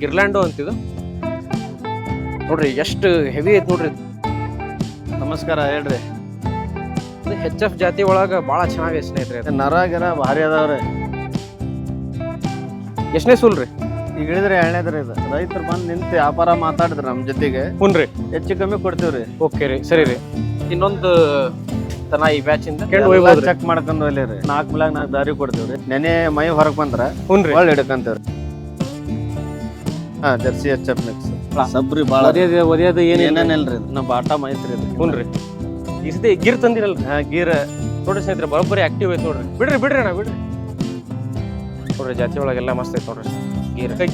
ಗಿರ್ಲ್ಯಾಂಡೋ ಅಂತಿದು ನೋಡ್ರಿ ಎಷ್ಟು ಹೆವಿ ಐತಿ ನೋಡ್ರಿ. ನಮಸ್ಕಾರ ಹೇಳ್ರಿ. HF ಜಾತಿ ಒಳಗ ಭಾಳ ಚೆನ್ನಾಗೈತೆ ಸ್ನೇಹಿತರೆ. ನರ ಗಿರ ಭಾರಿ ಅದಾವ್ರಿ. ಎಷ್ಟನೇ ಸೂಲ್ರಿ? ಈಗ ಹೇಳಿದ್ರೆ ಎರಡನೇದ್ರಿ ಇದು. ರೈತರು ಬಂದು ನಿಂತು ವ್ಯಾಪಾರ ಮಾತಾಡಿದ್ರು ನಮ್ಮ ಜೊತೆಗೆ. ಹುನ್ರಿ, ಹೆಚ್ಚು ಕಮ್ಮಿ ಕೊಡ್ತೀವ್ರಿ. ಓಕೆ ರೀ, ಸರಿ ರೀ. ಇನ್ನೊಂದು ತನ ಈ ಬ್ಯಾಚ್ ಇಂದ ಚೆಕ್ ಮಾಡ್ಕೊಂಡು ಒಲ್ಲಿ ರೀ. 4 ಮ್ಯಾಗ 4 ದಾರಿ ಕೊಡ್ತೀವ್ರಿ. ನೆನೆ ಮೈ ಹೊರಗೆ ಬಂದ್ರ ಹುನ್ರಿ ಒಳ್ಳೆ ಹಿಡ್ಕಂತೀವ್ರಿ. ಹಾ, ಜರ್ಸಿ HF ಮಿಕ್ಸ್ ಸಬ್ರಿ ಭಾಳ ಒದಿಯೋದು ಏನೇನಿಲ್ರಿ. ನಮ್ಮ ಬಾಟ ಮೈತ್ರಿ ಇದು. ಹುನ್ರಿ, ಇಸದೆ ಗಿರ್ ತಂದಿರಲ್ರಿ. ಹಾ, ಗೀರ್ ನೋಡ್ರಿ ಸ್ನೇಹಿತರೆ, ಬರೋಬ್ಬರಿ ಆಕ್ಟಿವ್ ಐತಿ ನೋಡ್ರಿ. ಬಿಡ್ರಿ ಅಣ್ಣ ಬಿಡ್ರಿ. ನೋಡ್ರಿ ಜಾತಿ ಒಳಗೆಲ್ಲ ಮಸ್ತ್ ಐತಿ ನೋಡ್ರಿ.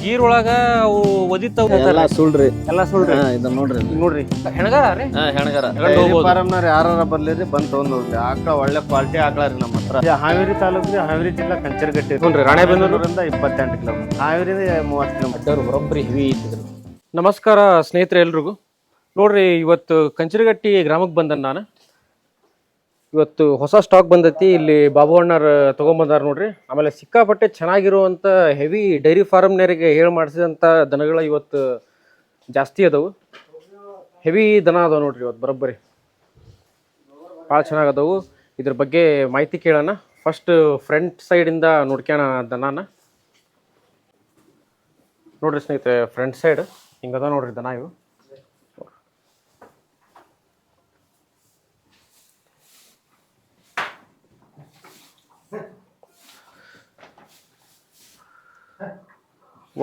ಗೀರ್ ಒಳಗ ಅವು ಒದಿತಾವ ಎಲ್ಲ ಸುಳ್ರಿ. ಎಲ್ಲ ಸುಳ್ರಿ. ಇದನ್ನ ನೋಡ್ರಿ, ನೋಡ್ರಿ ಹೆಣಗಾರ ರೀ. ಹೆಣಗಾರ ಫಾರಮ್ನವ್ರು ಯಾರು ಬರ್ಲಿರಿ ಬಂದ್ ತಗೊಂಡ್ ಹೋಗ್ರಿ. ಆಕಳ ಒಳ್ಳೆ ಕ್ವಾಲಿಟಿ ಆಕಳ ರೀ ನಮ್ಮ ಹತ್ರ. ಹಾವೇರಿ ತಾಲೂಕು, ಹಾವೇರಿ ಜಿಲ್ಲಾ ಕಂಚರಗಟ್ಟಿ. ನೋಡ್ರಿ, ರಾಣೆಬೆನ್ನೂರಿಂದ 28 ಕಿಲೋಮೀಟರ್, ಹಾವೇರಿ 30 ಕಿಲೋಮೀಟರ್. ಬರೋಬ್ಬರಿ ಹೆವಿ ಐತಿದ್ರು. ನಮಸ್ಕಾರ ಸ್ನೇಹಿತರೆ ಎಲ್ರಿಗೂ. ನೋಡ್ರಿ, ಇವತ್ತು ಕಂಚರಗಟ್ಟಿ ಗ್ರಾಮಕ್ಕೆ ಬಂದನ್ ನಾನು. ಇವತ್ತು ಹೊಸ ಸ್ಟಾಕ್ ಬಂದೈತಿ. ಇಲ್ಲಿ ಬಾಬು ಅಣ್ಣರು ತೊಗೊಂಬಂದಾರ ನೋಡ್ರಿ. ಆಮೇಲೆ ಸಿಕ್ಕಾಪಟ್ಟೆ ಚೆನ್ನಾಗಿರುವಂಥ ಹೆವಿ ಡೈರಿ ಫಾರ್ಮ್ನರಿಗೆ ಹೇಳಿ ಮಾಡಿಸಿದಂಥ ದನಗಳು ಇವತ್ತು ಜಾಸ್ತಿ ಅದಾವು. ಹೆವಿ ದನ ಅದಾವ ನೋಡ್ರಿ ಇವತ್ತು ಬರೋಬ್ಬರಿ. ಭಾಳ ಚೆನ್ನಾಗದವು. ಇದ್ರ ಬಗ್ಗೆ ಮಾಹಿತಿ ಕೇಳೋಣ. ಫಸ್ಟ್ ಫ್ರಂಟ್ ಸೈಡಿಂದ ನೋಡ್ಕ್ಯಾಣ ದನಾನ. ನೋಡ್ರಿ ಸ್ನೇಹಿತರೆ, ಫ್ರಂಟ್ ಸೈಡ್ ಹಿಂಗದ ನೋಡ್ರಿ ದನ ಇವು.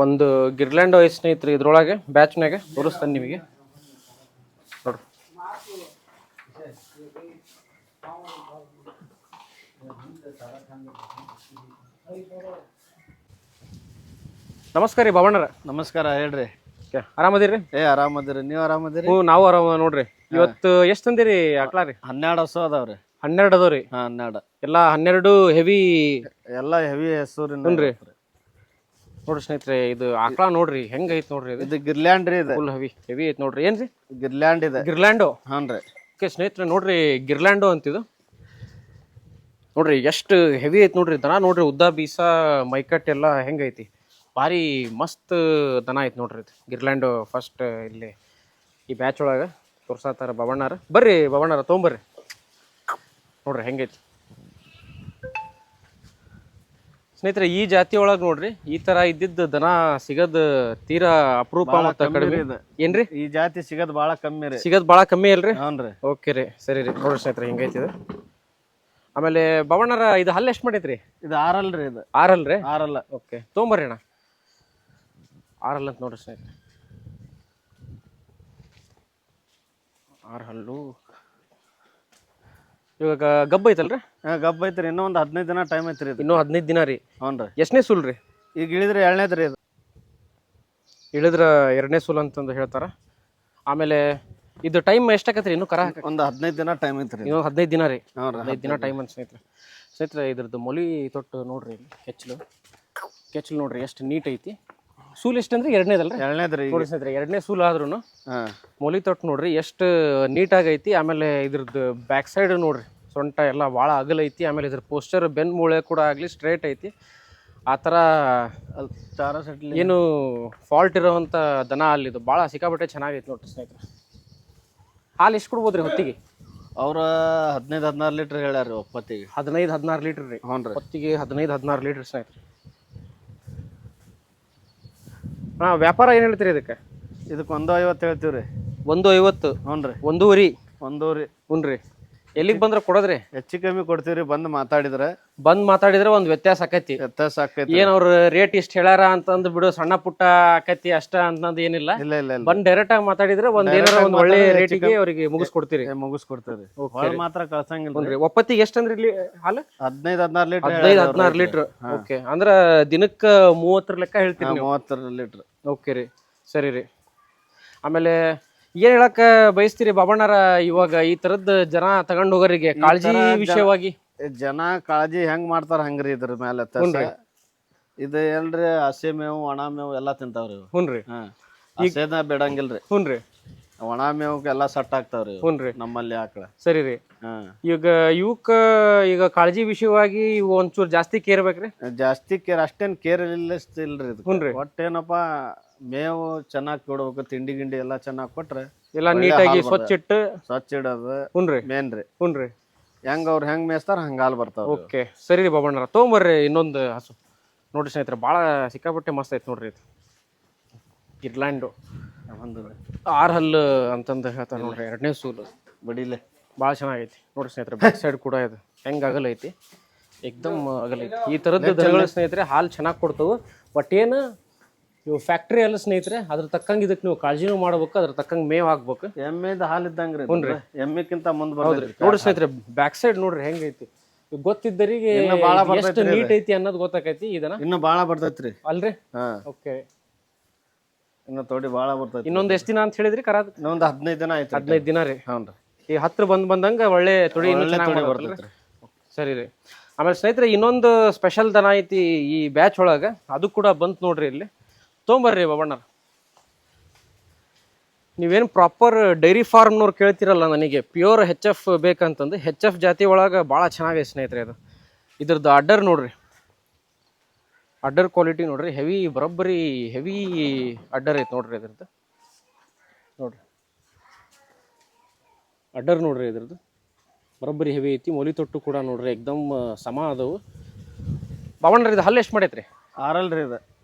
ಒಂದು ಗಿರ್ಲ್ಯಾಂಡೋ ಐತಿ ಸ್ನೇಹಿತರೆ. ಇದ್ರೊಳಗೆ ಬ್ಯಾಚ್ನಾಗ ತೋರಿಸ್ತಾನೆ ನಿಮಗೆ ನೋಡ್ರಿ. ನಮಸ್ಕಾರ ರೀ ಬಾಬಣ್ಣರ. ನಮಸ್ಕಾರ ಹೇಳ್ರಿ. ಆರಾಮದಿರಿ? ಆರಾಮದಿರಿ. ನೀವ್ ಆರಾಮದಿರಿ? ಹ್ಞೂ, ನಾವು ಆರಾಮ ನೋಡ್ರಿ. ಇವತ್ತು ಎಷ್ಟು ತಂದಿರಿ ಆಕಳ ರೀ? 12 ಹಸು ಅದಾವ್ರಿ. 12 ಅದಾವ್ರಿ. 12 ಎಲ್ಲ 12 ಹೆವಿ. ಎಲ್ಲ ಹೆವಿ ಹೆಸರು ನೋಡ್ರಿ ಸ್ನೇಹಿತರೆ, ಇದು ಆಕಳ ನೋಡ್ರಿ ಹೆಂಗ ಐತಿ ನೋಡ್ರಿ. ಇದು ಗಿರ್ಲ್ಯಾಂಡ್ ರೀ. ಇದು ಫುಲ್ ಹೆವಿ ಐತಿ ನೋಡ್ರಿ. ಏನ್ರಿ? ಗಿರ್ಲ್ಯಾಂಡ್ ಇದೆ. ಗಿರ್ಲ್ಯಾಂಡೋ. ಹಾನ್ರಿ. ಓಕೆ ಸ್ನೇಹಿತರೆ, ನೋಡ್ರಿ ಗಿರ್ಲ್ಯಾಂಡೋ ಅಂತಿದು ನೋಡ್ರಿ ಎಷ್ಟು ಹೆವಿ ಐತಿ ನೋಡ್ರಿ. ದನ ನೋಡ್ರಿ, ಉದ್ದ ಬೀಸ ಮೈಕಟ್ ಎಲ್ಲ ಹೆಂಗೈತಿ. ಭಾರಿ ಮಸ್ತ್ ದನ ಐತಿ ನೋಡ್ರಿ. ಇದು ಗಿರ್ಲ್ಯಾಂಡೋ ಫಸ್ಟ್ ಇಲ್ಲಿ ಈ ಬ್ಯಾಚ್ ಒಳಗೆ ತೋರ್ಸತ್ತಾರ ಬಾಬಣ್ಣಾರ. ಬರ್ರಿ ಬಾಬಣ್ಣಾರ, ತೊಗೊಂಬರ್ರಿ. ನೋಡ್ರಿ ಹೆಂಗೈತಿ ಸ್ನೇಹಿತರೆ. ಈ ಜಾತಿ ಒಳಗೆ ನೋಡ್ರಿ ಈ ತರ ಇದ್ದಿದ್ದು ದನ ಸಿಗದ್ ತೀರಾ ಅಪರೂಪ ಮತ್ತ ಕಡಿಮೆ. ಏನ್ರಿ? ಈ ಜಾತಿ ಸಿಗದ್ ಬಾಳ ಕಮ್ಮಿ ರೀ. ಸಿಗದ್ ಬಾಳ ಕಮ್ಮಿ ಅಲ್ರಿ? ಹ್ಞೂನ್ರಿ. ಓಕೆ ರೀ, ಸರಿ ರೀ. ನೋಡ್ರಿ ಸ್ನೇಹಿತರೆ ಹಿಂಗೈತಿ ಇದು. ಆಮೇಲೆ ಬಾಬಣ್ಣಾರ, ಇದು ಹಲ್ಲು ಎಷ್ಟು ಮಾಡೈತ್ರಿ? ಇದು 6 ರೀ. ಇದು 6 ಅಲ್ರಿ? 6. ಓಕೆ, ತೊಗೊಂಬರ್ರಿ ಅಣ್ಣ. 6 ಅಂತ ನೋಡ್ರಿ ಸ್ನೇಹಿತರೆ. 6 ಹಲ್ಲು. ಇವಾಗ ಗಬ್ಬ ಐತಲ್ರಿ? ಗಬ್ಬ ಐತ್ರಿ. ಇನ್ನೂ ಒಂದು 15 ದಿನ ಟೈಮ್ ಐತ್ರಿ. ಇದು ಇನ್ನೂ 15 ದಿನ ರೀ. ಹ್ಞೂನ್ರಿ. ಎಷ್ಟನೇ ಸೂಲ್ ರೀ? ಈಗ ಇಳಿದ್ರೆ 2ನೇದ್ರಿ. ಇದು ಇಳಿದ್ರ 2ನೇ ಸೂಲ್ ಅಂತಂದು ಹೇಳ್ತಾರ. ಆಮೇಲೆ ಇದು ಟೈಮ್ ಎಷ್ಟಾಕತ್ರಿ ಇನ್ನೂ ಕರ? ಒಂದು 15 ದಿನ ಟೈಮ್ ಐತ್ರಿ. ಇನ್ನೂ 15 ದಿನ ರೀ. ಹ್ಞೂ, 15 ದಿನ ಟೈಮ್ ಅಂತ ಸ್ನೇಹಿತರೆ. ಇದ್ರದ್ದು ಮೊಲಿ ತೊಟ್ಟು ನೋಡ್ರಿ, ಕೆಚ್ಚಲು ನೋಡ್ರಿ ಎಷ್ಟು ನೀಟ್ ಐತಿ. ಸೂಲ್ ಎಷ್ಟು ಅಂದ್ರೆ 2ನೇದಲ್ರಿ? 2ನೇದ್ರಿ. ನೋಡಿ ಸ್ನೇಹಿತರೆ, 2ನೇ ಸೂಲ್ ಆದ್ರೂ ಹಾಂ, ಮೊಲಿ ತೊಟ್ಟು ನೋಡ್ರಿ ಎಷ್ಟು ನೀಟಾಗಿ ಐತಿ. ಆಮೇಲೆ ಇದ್ರದ್ದು ಬ್ಯಾಕ್ ಸೈಡ್ ನೋಡ್ರಿ, ಸೊಂಟ ಎಲ್ಲ ಭಾಳ ಅಗಲ ಐತಿ. ಆಮೇಲೆ ಇದ್ರ ಪೋಸ್ಚರ್ ಬೆನ್ ಮೂಳೆ ಕೂಡ ಆಗಲಿ ಸ್ಟ್ರೇಟ್ ಐತಿ. ಆ ಥರ ಏನು ಫಾಲ್ಟ್ ಇರೋವಂಥ ದನ ಅಲ್ಲಿದು ಭಾಳ ಸಿಕ್ಕಾಪಟ್ಟೆ ಚೆನ್ನಾಗೈತಿ ನೋಡ್ರಿ ಸ್ನೇಹಿತರೆ. ಹಾಲು ಎಷ್ಟು ಕೊಡ್ಬೋದ್ರಿ ಹೊತ್ತಿಗೆ? ಅವ್ರ 15-16 ಲೀಟ್ರ್ ಹೇಳ್ಯಾರ ಒಪ್ಪತ್ತಿಗೆ. 15-16 ಲೀಟ್ರ್ ರೀ. ಹ್ಞೂ ರೀ. ಹೊತ್ತಿಗೆ 15-16 ಲೀಟ್ರ್ ಸ್ನೇಹಿತರೆ. ಹಾಂ, ವ್ಯಾಪಾರ ಏನು ಹೇಳ್ತೀರಿ ಇದಕ್ಕೆ? ಇದಕ್ಕೆ 150 ಹೇಳ್ತೀವಿ ರೀ. 150? ಹ್ಞೂ ರೀ. 1.5? 1 ರೀ. ಹ್ಞೂ ರೀ. ಎಲ್ಲಿಗೆ ಬಂದ್ರೆ ಕೊಡೋದ್ರಿ? ಹೆಚ್ಚು ಕಮ್ಮಿ ಕೊಡ್ತೀವಿ ರೀ. ಬಂದು ಮಾತಾಡಿದ್ರೆ ಒಂದು ವ್ಯತ್ಯಾಸ ಆಕೈತಿ. ಆಕೈತಿ. ಏನ್ ಅವ್ರ ರೇಟ್ ಇಷ್ಟ ಹೇಳ್ಯಾರ ಅಂತಂದು ಬಿಡು, ಸಣ್ಣ ಪುಟ್ಟ ಆಕೈತಿ ಅಷ್ಟ ಅಂತಂದು ಏನಿಲ್ಲ. ಇಲ್ಲ. ಬಂದ್ ಡೈರೆಕ್ಟ್ ಆಗಿ ಮಾತಾಡಿದ್ರೆ ಏನಾರ ಒಂದ್ ಒಳ್ಳೆ ರೇಟಿಗೆ ಅವ್ರಿಗೆ ಮುಗಿಸ್ಕೊಡ್ತೀರಿ. ಮುಗಿಸ್ಕೊಡ್ತೀವಿ. ಮಾತ್ರ ಕಳ್ಸಂಗಿಲ್ಲ. ಒಪ್ಪತ್ತಿಗೆ ಎಷ್ಟಂದ್ರಿ ಇಲ್ಲಿ ಹಾಲು? 15-16 ಲೀಟ್ರ್. 15-16 ಲೀಟ್ರ್. ಓಕೆ, ಅಂದ್ರ ದಿನಕ್ಕ 30 ಲೆಕ್ಕ ಹೇಳ್ತೀರಿ? 30 ಲೀಟ್ರ್. ಓಕೆ ರೀ, ಸರಿ ರೀ. ಆಮೇಲೆ ಏನ್ ಹೇಳಕ್ ಬಯಸ್ತೀರಿ ಬಾಬಣ್ಣಾರ? ಇವಾಗ ಈ ತರದ್ ಜನ ತಗೊಂಡ್ ಹೋಗೋರಿಗೆ ಕಾಳಜಿ ವಿಷಯವಾಗಿ ಜನ ಕಾಳಜಿ ಹೆಂಗ್ ಮಾಡ್ತಾರ ಹಂಗ್ರಿ. ಇದ್ರ ಮೇಲೆ ಇದು ಎಲ್ರಿ ಹಸಿ ಮೇವು, ಒಣ ಮೇವು ಎಲ್ಲಾ ತಿಂತಾವ್ರಿ. ಹುನ್ರಿ. ಹಸೇನ ಬಿಡಂಗಿಲ್ರಿ. ಹುನ್ರಿ. ಒಣ ಮೇವಕ್ಕೆ ಎಲ್ಲಾ ಸಟ್ ಆಗ್ತಾವ್ರಿ. ಹುನ್ರಿ. ನಮ್ಮಲ್ಲಿ ಆಕಳ. ಸರಿ ರೀ. ಈಗ ಕಾಳಜಿ ವಿಷಯವಾಗಿ ಇವು ಒಂಚೂರು ಜಾಸ್ತಿ ಕೇರ್ ಬೇಕ್ರಿ? ಜಾಸ್ತಿ ಕೇರ್ ಅಷ್ಟೇನ್ ಕೇರ್ ಇಲ್ರಿ ಇದು. ಹುನ್ರಿ. ಒಟ್ಟೇನಪ್ಪಾ ಮೇವು ಚೆನ್ನಾಗಿ ಕೊಡ್ಬೇಕು, ತಿಂಡಿ ಗಿಂಡಿ ಎಲ್ಲ ಚೆನ್ನಾಗಿ ಕೊಟ್ರೆ ಎಲ್ಲ ನೀಟಾಗಿ ಸ್ವಚ್ಛ ಇಟ್ಟು ಸ್ವಚ್ಛ ಇಡೋದು ಹುನ್ರಿ ಮೇನ್ ರೀ. ಹುನ್ರಿ ಹೆಂಗ್ ಅವ್ರು ಹೆಂಗ್ ಮೇಯಿಸ್ತಾರ ಹಂಗ ಹಾಲು ಬರ್ತಾವ. ಓಕೆ ಸರಿ ರೀ ಬಾಬಣ್ಣರ, ತೊಗೊಂಬರ್ರಿ ಇನ್ನೊಂದು ಹಸು ನೋಡ್ರಿ ಸ್ನೇಹಿತರೆ. ಭಾಳ ಸಿಕ್ಕಾಪಟ್ಟೆ ಮಸ್ತ್ ಐತೆ ನೋಡ್ರಿ ಇದು ಇರ್ಲ್ಯಾಂಡು ಒಂದು 6 ಹಲ್ಲು ಅಂತಂದು ಹೇಳ್ತಾರೆ ನೋಡ್ರಿ. 2ನೇ ಸೂಲು ಬಡಿಲೆ ಭಾಳ ಚೆನ್ನಾಗೈತಿ ನೋಡ್ರಿ ಸ್ನೇಹಿತರೆ. ಬ್ಯಾಕ್ ಸೈಡ್ ಕೂಡ ಇದು ಹೆಂಗೆ ಅಗಲ ಐತಿ, ಏಕ್ದಮ್ ಅಗಲ ಐತಿ. ಈ ಥರದ್ದು ದನಗಳು ಸ್ನೇಹಿತರೆ ಹಾಲು ಚೆನ್ನಾಗಿ ಕೊಡ್ತವೆ. ಬಟ್ ಏನು ಇವು ಫ್ಯಾಕ್ಟ್ರಿ ಎಲ್ಲ ಸ್ನೇಹಿತರೆ, ಅದ್ರ ತಕ್ಕಂಗೆ ಇದಕ್ಕೆ ನೀವು ಕಾಳಜಿನೂ ಮಾಡ್ಬೇಕು, ಅದ್ರ ತಕ್ಕಂಗೆ ಮೇವು ಹಾಕ್ಬೇಕು. ಎಮ್ಮೆದ ಹಾಲು ಇದ್ದಂಗ್ರಿ. ಎಮ್ಮೆಕ್ಕಿಂತ ಮುಂದ್ ಬರ್ತೈತ್ರಿ. ನೋಡ್ರಿ ಸ್ನೇಹಿತರೆ ಬ್ಯಾಕ್ ಸೈಡ್ ನೋಡ್ರಿ ಹೆಂಗೈತಿ. ಗೊತ್ತಿದ್ದರಿಗೆ ಎಷ್ಟು ನೀಟ್ ಐತಿ ಅನ್ನೋದು ಗೊತ್ತಾಕೈತಿ. ಇದನ್ನ ಇನ್ನು ಬಾಳ ಬರ್ತೈತ್ರಿ ಅಲ್ರಿ. ಹಾ ಓಕೆ, ಇನ್ನು ತೋಡಿ ಬಾಳ ಬರ್ತೈತಿ. ಇನ್ನೊಂದು ಎಷ್ಟು ದಿನ ಅಂತ ಹೇಳಿದ್ರಿ ಕರಾದ? ಇನ್ನೊಂದು 15 ದಿನ ಆಯ್ತು. 15 ದಿನ ರೀ. ಹ್ಞೂ ರೀ. ಈ ಹತ್ರ ಬಂದಂಗ ಒಳ್ಳೆ ತೊಡಿ ಬರ್ತೈತ್ರಿ. ಸರಿ ರೀ. ಆಮೇಲೆ ಸ್ನೇಹಿತರೆ ಇನ್ನೊಂದು ಸ್ಪೆಷಲ್ ದನ ಐತಿ ಈ ಬ್ಯಾಚ್ ಒಳಗ, ಅದು ಕೂಡ ಬಂತು ನೋಡ್ರಿ. ಇಲ್ಲಿ ತೊಗೊಂಬರ್ರಿ ಬಾಬಣ್ಣ. ನೀವೇನು ಪ್ರಾಪರ್ ಡೈರಿ ಫಾರ್ಮ್ನವ್ರು ಕೇಳ್ತಿರಲ್ಲ, ನನಗೆ ಪ್ಯೂರ್ HF ಬೇಕಂತಂದು HF ಜಾತಿ ಒಳಗೆ ಭಾಳ ಚೆನ್ನಾಗೈತೆ ಸ್ನೇಹಿತರೆ. ಅದು ಇದ್ರದ್ದು ಅಡ್ಡರ್ ನೋಡ್ರಿ, ಅಡ್ಡರ್ ಕ್ವಾಲಿಟಿ ನೋಡ್ರಿ. ಹೆವಿ ಬರೋಬ್ಬರಿ ಹೆವಿ ಅಡ್ಡರ್ ಐತೆ ನೋಡ್ರಿ ಇದ್ರದ್ದು. ನೋಡ್ರಿ ಅಡ್ಡರ್ ನೋಡ್ರಿ ಇದ್ರದ್ದು ಬರೋಬ್ಬರಿ ಹೆವಿ ಐತಿ. ಮೊಲಿ ತೊಟ್ಟು ಕೂಡ ನೋಡ್ರಿ ಏಕ್ದಮ್ ಸಮ ಅದಾವು. ಬಾಬಣ್ಣ ಇದು ಹಲ್ಲು ಎಷ್ಟು ಮಾಡೈತ್ರಿ? 6 ಅಲ್ರಿ ಇದು.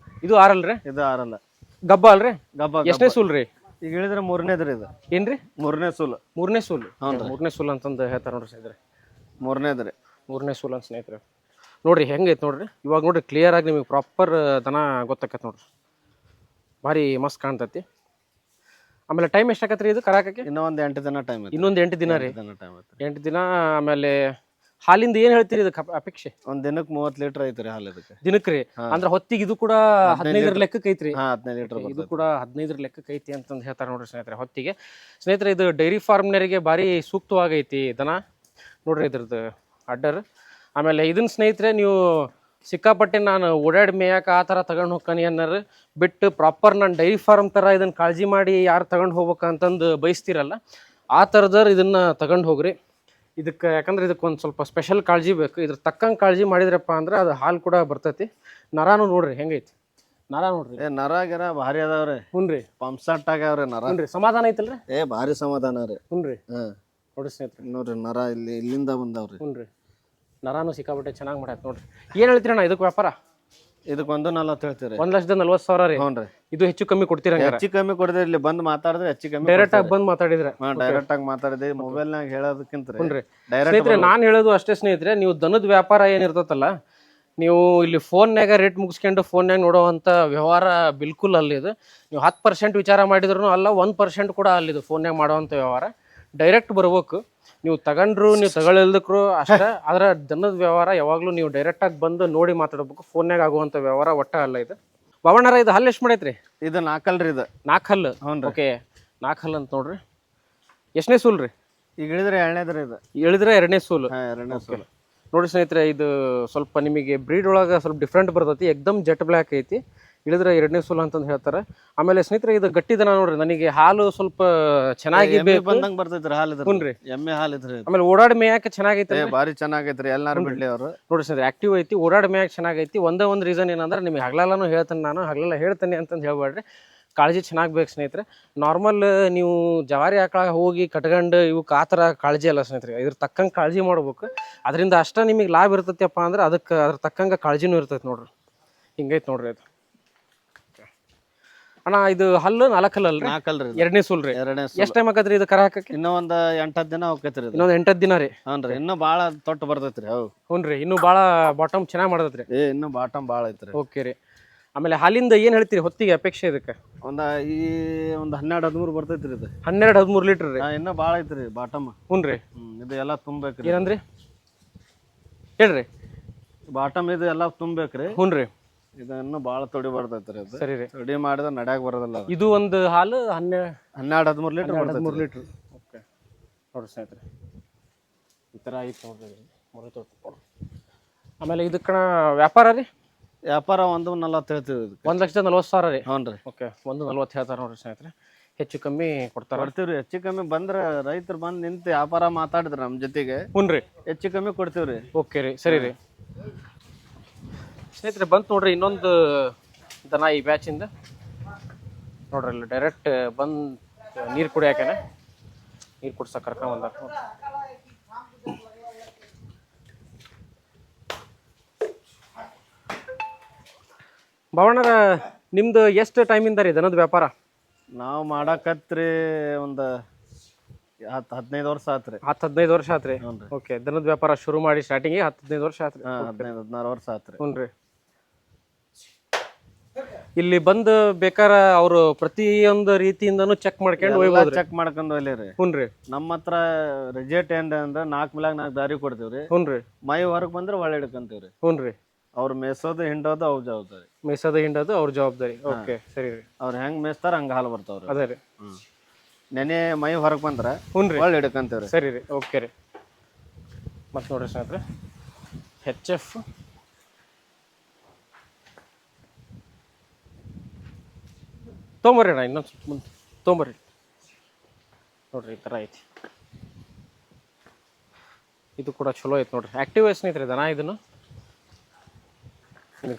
ಇದು 6 ಅಲ್ರಿ? ಇದು 6 ಅಲ್ಲ. ಗಬ್ಬ ಅಲ್ರಿ? ಗಬ್ಬ. ಎಷ್ಟನೇ ಸೂಲ್ ರೀ? ಈಗ ಹೇಳಿದ್ರೆ 3ನೇದ್ರಿ ಇದು. ಏನ್ರಿ? 3ನೇ ಸೂಲು. 3ನೇ ಸೂಲು. 3ನೇ ಸೂಲ್ ಅಂತಂದು ಹೇಳ್ತಾರೆ ನೋಡ್ರಿ ಸ್ನೇಹಿತರೆ. 3ನೇದ್ರಿ. 3ನೇ ಸೂಲ್ ಅಂತ ಸ್ನೇಹಿತರೆ. ನೋಡ್ರಿ ಹೆಂಗೈತೆ ನೋಡ್ರಿ. ಇವಾಗ ನೋಡ್ರಿ ಕ್ಲಿಯರ್ ಆಗಿ ನಿಮಗೆ ಪ್ರಾಪರ್ ದನ ಗೊತ್ತಾಕೈತೆ ನೋಡ್ರಿ. ಭಾರಿ ಮಸ್ತ್ ಕಾಣ್ತೈತಿ. ಆಮೇಲೆ ಟೈಮ್ ಎಷ್ಟಾಕತ್ರಿ ಇದು ಕರಾಕಕ್ಕೆ? ಇನ್ನೂ ಒಂದು 8 ದಿನ ಟೈಮ್ ಐತಿ. ಇನ್ನೊಂದು 8 ದಿನ ರೀ. 8 ದಿನ. ಆಮೇಲೆ ಹಾಲಿಂದ ಏನ್ ಹೇಳ್ತೀರಿ ಇದಕ್ಕೆ ಅಪೇಕ್ಷೆ? ಒಂದ್ ದಿನಕ್ಕೆ 30 ಲೀಟರ್ ಐತ್ರಿ ಹಾಲು ಇದಕ್ಕೆ. ದಿನಕ್ಕೆ ರೀ? ಅಂದ್ರೆ ಹೊತ್ತಿಗೆ ಇದು ಕೂಡ 15 ಲೆಕ್ಕಕ್ಕೆ ಐತ್ರಿ? 15 ಲೀಟರ್. ಇದು ಕೂಡ 15 ಲೆಕ್ಕಕ್ಕೆ ಐತಿ ಅಂತಂದು ಹೇಳ್ತಾರೆ ನೋಡ್ರಿ ಸ್ನೇಹಿತರೆ ಹೊತ್ತಿಗೆ. ಸ್ನೇಹಿತರೆ ಇದು ಡೈರಿ ಫಾರ್ಮ್ನರಿಗೆ ಭಾರಿ ಸೂಕ್ತವಾಗೈತಿ ದನ ನೋಡ್ರಿ ಇದ್ರದ್ದು ಅಡ್ಡರ್. ಆಮೇಲೆ ಇದನ್ನ ಸ್ನೇಹಿತರೆ ನೀವು ಸಿಕ್ಕಾಪಟ್ಟೆ ನಾನು ಓಡಾಡಿ ಮೇಯಕ್ಕೆ ಆ ಥರ ತಗೊಂಡು ಹೋಗ್ತಾನೆ ಏನಾರು ಬಿಟ್ಟು ಪ್ರಾಪರ್ ನಾನು ಡೈರಿ ಫಾರ್ಮ್ ಥರ ಇದನ್ನು ಕಾಳಜಿ ಮಾಡಿ ಯಾರು ತಗೊಂಡು ಹೋಗ್ಬೇಕಂತಂದು ಬಯಸ್ತಿರಲ್ಲ, ಆ ಥರದವ್ರು ಇದನ್ನು ತಗೊಂಡು ಹೋಗ್ರಿ. ಇದಕ್ಕೆ ಯಾಕಂದ್ರೆ ಇದಕ್ಕೆ ಸ್ವಲ್ಪ ಸ್ಪೆಷಲ್ ಕಾಳಜಿ ಬೇಕು. ಇದ್ರ ತಕ್ಕಂಗೆ ಕಾಳಜಿ ಮಾಡಿದ್ರಪ್ಪ ಅಂದ್ರೆ ಅದು ಹಾಲು ಕೂಡ ಬರ್ತೈತಿ. ನರಾನು ನೋಡ್ರಿ ಹೆಂಗೈತಿ ನರ ನೋಡ್ರಿ. ನರ ಗಿರ ಭಾರಿ ಅದಾವ್ರಿ. ಹುನ್ರಿ. ಪಂಪ್ಸೆಟ್ ಆಗ್ಯಾವ್ರಿ ನರ. ಹುನ್ರಿ. ಸಮಾಧಾನ ಐತಲ್ರಿ? ಭಾರಿ ಸಮಾಧಾನ ರೀ. ಹುನ್ರಿ. ಹ್ಮ್ ನೋಡ್ರಿ ಸ್ನೇಹಿತರೆ ನೋಡ್ರಿ ನರ ಇಲ್ಲಿಂದ ಬಂದಾವ್ರಿ. ಹುನ್ರಿ. ನರಾನು ಸಿಕ್ಕಾಪಟ್ಟೆ ಚೆನ್ನಾಗಿ ಮಾಡೈತೆ ನೋಡ್ರಿ. ಏನು ಹೇಳ್ತೀರಣ್ಣ ಇದಕ್ಕೆ ವ್ಯಾಪಾರ? ಇದಕ್ಕೆ 1,40,000 ಹೇಳ್ತೀರಿ. 1,40,000 ರೀ. ಹ್ಞೂ ರೀ. ಇದು ಹೆಚ್ಚು ಕಮ್ಮಿ ಕೊಡ್ತೀರ? ಹೆಚ್ಚು ಕಮ್ಮಿ ಕೊಡಿದ್ರೆ ಇಲ್ಲಿ ಬಂದು ಮಾತಾಡಿದ್ರೆ ಹೆಚ್ಚು ಕಮ್ಮಿ. ಡೈರೆಕ್ಟ್ ಆಗಿ ಬಂದು ಮಾತಾಡಿದ್ರೆ? ಡೈರೆಕ್ಟ್ ಆಗಿ ಮಾತಾಡಿದೆ. ಮೊಬೈಲ್ನಾಗ ಹೇಳೋದಕ್ಕಿಂತ ಸ್ನೇಹಿತರೆ ನಾನು ಹೇಳೋದು ಅಷ್ಟೇ ಸ್ನೇಹಿತರೆ, ನೀವು ದನದ ವ್ಯಾಪಾರ ಏನಿರ್ತೈತಲ್ಲ, ನೀವು ಇಲ್ಲಿ ಫೋನ್ಯಾಗ ರೇಟ್ ಮುಗಿಸ್ಕೊಂಡು ಫೋನ್ಯಾಗ ನೋಡೋವಂಥ ವ್ಯವಹಾರ ಬಿಲ್ಕುಲ್ ಅಲ್ಲಿದು. ನೀವು 10% ವಿಚಾರ ಮಾಡಿದ್ರು ಅಲ್ಲ, 1% ಕೂಡ ಅಲ್ಲಿದು ಫೋನ್ಯಾಗ ಮಾಡೋವಂಥ ವ್ಯವಹಾರ. ಡೈರೆಕ್ಟ್ ಬರ್ಬೇಕು. ನೀವು ತಗೊಂಡ್ರು ನೀವು ತಗೊಳ್ದಕ್ರು ಅಷ್ಟೇ. ಆದ್ರೆ ದನದ ವ್ಯವಹಾರ ಯಾವಾಗಲೂ ನೀವು ಡೈರೆಕ್ಟಾಗಿ ಬಂದು ನೋಡಿ ಮಾತಾಡ್ಬೇಕು. ಫೋನ್ಯಾಗ ಆಗುವಂಥ ವ್ಯವಹಾರ ಒಟ್ಟ ಅಲ್ಲ ಇದು. ಬಾಬಣ್ಣರ ಇದು ಹಲ್ಲು ಎಷ್ಟು ಮಾಡೈತ್ರಿ? ಇದು 4 ಅಲ್ರಿ. ಇದು 4 ಹಲ್ಲು. ಓಕೆ, 4 ಹಲ್ಲು ಅಂತ ನೋಡ್ರಿ. ಎಷ್ಟನೇ ಸೂಲ್ ರೀ? ಈಗ ಹೇಳಿದ್ರೆ 2ನೇದ್ರಿ. ಇದು ಹೇಳಿದ್ರೆ 2ನೇ ಸೂಲು. 2ನೇ ಸೂಲು. ನೋಡಿ ಸ್ನೇಹಿತರೆ ಇದು ಸ್ವಲ್ಪ ನಿಮಗೆ ಬ್ರೀಡ್ ಒಳಗೆ ಸ್ವಲ್ಪ ಡಿಫ್ರೆಂಟ್ ಬರ್ತೈತಿ. ಎಕ್ದಮ್ ಜೆಟ್ ಬ್ಲ್ಯಾಕ್ ಐತಿ. ಇಳಿದ್ರೆ 2ನೇ ಸೂಲು ಅಂತಂದು ಹೇಳ್ತಾರೆ. ಆಮೇಲೆ ಸ್ನೇಹಿತರೆ ಇದು ಗಟ್ಟಿ ದನ ನೋಡ್ರಿ. ನನಗೆ ಹಾಲು ಸ್ವಲ್ಪ ಚೆನ್ನಾಗಿ ಬಂದಂಗೆ ಬರ್ತೈತ್ರಿ ಹಾಲು. ಹುನ್ರಿ. ಎಮ್ಮೆ ಹಾಲು ಇದ್ರಿ. ಆಮೇಲೆ ಓಡಾಡಿ ಮೇಯಕ್ಕೆ ಚೆನ್ನಾಗೈತೆ. ಭಾರಿ ಚೆನ್ನಾಗೈತ್ರಿ. ಎಲ್ಲಾರು ಬಿಡ್ಲಿ ಅವರು. ನೋಡಿ ಸ್ನೇಹಿತರೆ ಆಕ್ಟಿವ್ ಐತಿ, ಓಡಾಡಿ ಮೇಯಕ್ಕೆ ಚೆನ್ನಾಗೈತಿ. ಒಂದೇ ಒಂದು ರೀಸನ್ ಏನಂದ್ರೆ ನಿಮಗೆ ಹಗಲೆಲ್ಲನೂ ಹೇಳ್ತೇನೆ ನಾನು, ಹಗಲೆಲ್ಲ ಹೇಳ್ತೇನೆ ಅಂತಂದು ಹೇಳ್ಬೇಡ್ರಿ. ಕಾಳಜಿ ಚೆನ್ನಾಗಿ ಬೇಕು ಸ್ನೇಹಿತರೆ. ನಾರ್ಮಲ್ ನೀವು ಜವಾರಿ ಆಕಳ ಹೋಗಿ ಕಟ್ಕೊಂಡು ಇವಕ್ಕೆ ಆ ಥರ ಕಾಳಜಿ ಅಲ್ಲ ಸ್ನೇಹಿತರೆ. ಇದ್ರ ತಕ್ಕಂಗೆ ಕಾಳಜಿ ಮಾಡ್ಬೇಕು. ಅದರಿಂದ ಅಷ್ಟೇ ನಿಮಗೆ ಲಾಭ ಇರ್ತೈತಪ್ಪ ಅಂದ್ರೆ ಅದಕ್ಕೆ ಅದ್ರ ತಕ್ಕಂಗೆ ಕಾಳಜಿನೂ ಇರ್ತೈತೆ ನೋಡ್ರಿ. ಹಿಂಗೈತೆ ನೋಡ್ರಿ ಅದು. ಅಣ್ಣ ಇದು ಹಲ್ಲು 4 ಹಲ್ಲು ಅಲ್ರಿ? 4 ಅಲ್ರಿ. 2ನೇ ಸೂಲ್ ರೀ. 2ನೇ ಸೂಲು. ಎಷ್ಟು ಟೈಮ್ ಆಕತ್ರಿ ಇದು ಕರ ಹಾಕಕ್ಕೆ? ಇನ್ನೂ ಒಂದು 8-10 ದಿನ ಹೋಗ್ತೈತ್ರಿ. ಇನ್ನೊಂದು 8-10 ದಿನ ರೀ. ಹ್ಞೂ. ಇನ್ನೂ ಭಾಳ ತೊಟ್ಟು ಬರ್ತೈತ್ರಿ. ಹೌದು. ಹ್ಞೂ. ಇನ್ನೂ ಭಾಳ ಬಾಟಮ್ ಚೆನ್ನಾಗಿ ಮಾಡತೈತ್ರಿ. ಇನ್ನೂ ಬಾಟಮ್ ಭಾಳ ಐತ್ರಿ. ಓಕೆ ರೀ. ಆಮೇಲೆ ಹಾಲಿಂದ ಏನು ಹೇಳ್ತೀರಿ ಹೊತ್ತಿಗೆ ಅಪೇಕ್ಷೆ ಇದಕ್ಕೆ? ಒಂದು 12-13 ಬರ್ತೈತ್ರಿ ಇದು. 12-13 ಲೀಟ್ರ್ ರೀ. ಇನ್ನೂ ಭಾಳ ಐತ್ರಿ ಬಾಟಮ್. ಹ್ಞೂ ರೀ. ಇದು ಎಲ್ಲ ತುಂಬೇಕ್ರಿ. ಏನಂದ್ರಿ ಹೇಳ್ರಿ? ಬಾಟಮ್ ಇದು ಎಲ್ಲ ತುಂಬೇಕ್ರಿ. ಹ್ಞೂ ರೀ. ಇದು ಇನ್ನೂ ಭಾಳ ತೊಡಿ ಬರ್ತೈತ್ರಿ. ಅದು ಸರಿ ರೀ. ತೊಡಿ ಮಾಡಿದ್ರೆ ನಡ್ಯಾಗ ಬರೋದಿಲ್ಲ. ಇದು ಒಂದು ಹಾಲು 12-13 ಲೀಟರ್. 13 ಲೀಟ್ರ್. ಓಕೆ ನೋಡ್ರಿ ಸ್ನೇಹಿತರೆ ಈ ಥರ ಐತೆ ನೋಡ್ರಿ ಮೊರೆ ತೊಟ್ಟು. ಆಮೇಲೆ ಇದಕ್ಕೆ ವ್ಯಾಪಾರ ರೀ? ವ್ಯಾಪಾರ 1,40,000 ಹೇಳ್ತೀವಿ. 1,40,000 ರೀ. ಹ್ಞೂ ರೀ. ಓಕೆ 1,40,000 ಹೇಳ್ತಾರೆ ನೋಡ್ರಿ ಸ್ನೇಹಿತರೆ. ಹೆಚ್ಚು ಕಮ್ಮಿ ಕೊಡ್ತೀವ್ರಿ. ಹೆಚ್ಚು ಕಮ್ಮಿ ಬಂದ್ರೆ ರೈತರು ಬಂದು ನಿಂತು ವ್ಯಾಪಾರ ಮಾತಾಡಿದ್ರು ನಮ್ಮ ಜೊತೆಗೆ. ಹ್ಞೂ ರೀ. ಹೆಚ್ಚು ಕಮ್ಮಿ ಕೊಡ್ತೀವ್ರಿ. ಓಕೆ ರೀ. ಸರಿ ರೀ. ಸ್ನೇಹಿತರೆ ಬಂತು ನೋಡ್ರಿ ಇನ್ನೊಂದು ದನ ಈ ಬ್ಯಾಚಿಂದ. ನೋಡ್ರಿ ಇಲ್ಲಿ ಡೈರೆಕ್ಟ್ ಬಂದು ನೀರು ಕುಡಿಯಾಕೆನೆ ನೀರು ಕುಡ್ಸಕ್ಕೆ ಕರ್ಕೊಂಡ್ ಬಂದಾರ ನೋಡ್ರಿ. ಭಾವಣ್ಣರ ನಿಮ್ದು ಎಷ್ಟು ಟೈಮಿಂದ ರೀ ದನದ ವ್ಯಾಪಾರ? ನಾವು ಮಾಡಕತ್ರಿ ಒಂದು 10-15 ವರ್ಷ ಆತ್ರಿ. 10-15 ವರ್ಷ ಆತ್ರಿ. ಓಕೆ, ದನದ ವ್ಯಾಪಾರ ಶುರು ಮಾಡಿ ಸ್ಟಾರ್ಟಿಂಗ್ 10-15 ವರ್ಷ ಆತ್ರಿ. 15-16 ವರ್ಷ ಆತ್ರಿ. ಹ್ಞೂ. ಇಲ್ಲಿ ಬಂದು ಬೇಕಾರ ಅವರು ಪ್ರತಿಯೊಂದು ರೀತಿಯಿಂದನೂ ಚೆಕ್ ಮಾಡ್ಕೊಂಡು ಹೋಗ್ಬೋದು. ಚೆಕ್ ಮಾಡ್ಕೊಂಡು ಒಯ್ಲಿರಿ. ಹ್ಞೂ. ನಮ್ಮ ಹತ್ರ ರಿಜೆಕ್ಟ್ ಏನ್ರಿ ಅಂದ್ರೆ 4 ಮ್ಯಾಗ 4 ದಾರಿ ಕೊಡ್ತೀವ್ರಿ. ಹ್ಞೂ. ಮೈ ಹೊರಗೆ ಬಂದ್ರೆ ಒಳ್ಳೆ ಹಿಡ್ಕೊಂತೀವ್ರಿ. ಹ್ಞೂ. ಅವ್ರು ಮೇಸೋದು ಹಿಂಡೋದು ಅವ್ರ ಜವಾಬ್ದಾರಿ. ಮೇಸೋದು ಹಿಂಡೋದು ಅವ್ರ ಜವಾಬ್ದಾರಿ. ಓಕೆ, ಸರಿ ರೀ. ಅವ್ರು ಹೆಂಗ್ ಮೇಸ್ತಾರ ಹಂಗ ಹಾಲು ಬರ್ತಾವ್ರಿ. ಅದೇ ರೀ. ನೆನೆ ಮೈ ಹೊರಗೆ ಬಂದ್ರೆ ಹ್ಞೂ ಒಳ್ಳೆ ಹಿಡ್ಕೊಂತೀವ್ರಿ. ಸರಿ ರೀ. ಓಕೆ ರೀ. ಮತ್ತೆ ನೋಡ್ರಿ ಸ್ನೇಹಿತರೆ, HF ತೊಗೊಂಬರ್ರಿ ಅಣ್ಣ, ಇನ್ನೊಂದು ಸ್ವಲ್ಪ ಮುಂದೆ ತೊಗೊಂಬರ್ರಿ. ನೋಡ್ರಿ ಈ ಥರ ಐತಿ. ಇದು ಕೂಡ ಚಲೋ ಐತಿ ನೋಡ್ರಿ. ಆ್ಯಕ್ಟಿವ್ ಸ್ನೇಹಿತರೆ ದನ ಇದನ್ನು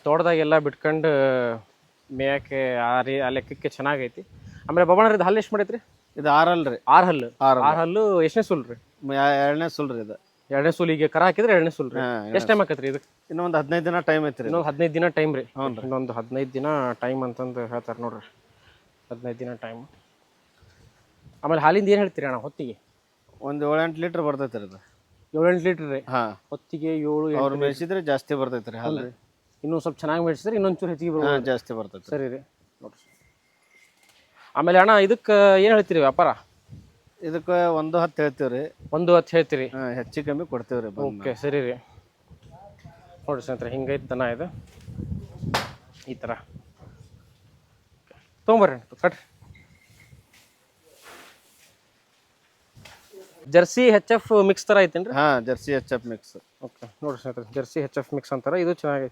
ತೋಟದಾಗೆಲ್ಲ ಬಿಟ್ಕೊಂಡು ಮೇಯಕ್ಕೆ ಆ ಲೆಕ್ಕಕ್ಕೆ ಚೆನ್ನಾಗೈತಿ. ಆಮೇಲೆ ಬಬ್ಬಣ್ಣ ಇದು ಹಲ್ಲು ಎಷ್ಟು ಮಾಡೈತ್ರಿ? ಇದು 6 ಹಲ್ಲು. 6 ಹಲ್ಲು. 6 ಹಲ್ಲು ಎಷ್ಟನೇ ಸುಲ್ ರೀ? 2ನೇ ಸುಲ್ರಿ ಇದು. 2ನೇ ಸುಲಿಗೆ ಕರ ಹಾಕಿದ್ರೆ 2ನೇ ಸುಲ್ ರೀ. ಎಷ್ಟು ಟೈಮ್ ಆಕತ್ರಿ ಇದಕ್ಕೆ? ಇನ್ನೊಂದು 15 ದಿನ ಟೈಮ್ ಐತ್ರಿ. ಇನ್ನೊಂದು 15 ದಿನ ಟೈಮ್ ರೀ. ಇನ್ನೊಂದು 15 ದಿನ ಟೈಮ್ ಅಂತಂದು ಹೇಳ್ತಾರೆ ನೋಡ್ರಿ. 15 ದಿನ ಟೈಮ್. ಆಮೇಲೆ ಹಾಲಿಂದ ಏನು ಹೇಳ್ತೀರಿ ಅಣ್ಣ ಹೊತ್ತಿಗೆ? ಒಂದು 7-8 ಲೀಟ್ರ್ ಬರ್ತೈತೆ ರೀ ಇದು. 7-8 ಲೀಟ್ರ್ ರೀ. ಹೊತ್ತಿಗೆ 7-8. ಅವ್ರು ಮೇಯಿಸಿದ್ರೆ ಜಾಸ್ತಿ ಬರ್ತೈತೆ ರೀ ಹಾಲು. ಇನ್ನೂ ಸ್ವಲ್ಪ ಚೆನ್ನಾಗಿ ಮೇಯಿಸಿದ್ರೆ ಇನ್ನೊಂದು ಚೂರು ಹೆಚ್ಚಿಗೆ ಬರ್ಬೋದು. ಜಾಸ್ತಿ ಬರ್ತೈತೆ. ಸರಿ ರೀ. ನೋಡ್ರಿ ಆಮೇಲೆ ಅಣ್ಣ ಇದಕ್ಕೆ ಏನು ಹೇಳ್ತೀರಿ ವ್ಯಾಪಾರ? ಇದಕ್ಕೆ 1.10 ಹೇಳ್ತೀವ್ರಿ. 1.10 ಹೇಳ್ತೀರಿ? ಹೆಚ್ಚು ಕಮ್ಮಿ ಕೊಡ್ತೀವ್ರಿ. ಓಕೆ, ಸರಿ ರೀ. ನೋಡ್ರಿ ಸ್ನೇಹಿತರೆ, ಹಿಂಗೈತೆ ದನ ಇದು ಈ ಥರ. ತೊಗೊಂಬರ್ರಿ ಕಟ್ರಿ. ಜರ್ಸಿ HF ಮಿಕ್ಸ್ ಥರ ಐತೇನ್ರಿ? Jersey HF mix. ಓಕೆ, ನೋಡ್ರಿ ಸ್ನೇಹಿತರೆ, ಜರ್ಸಿ HF ಮಿಕ್ಸ್ ಅಂತಾರೆ. ಇದು ಚೆನ್ನಾಗಿ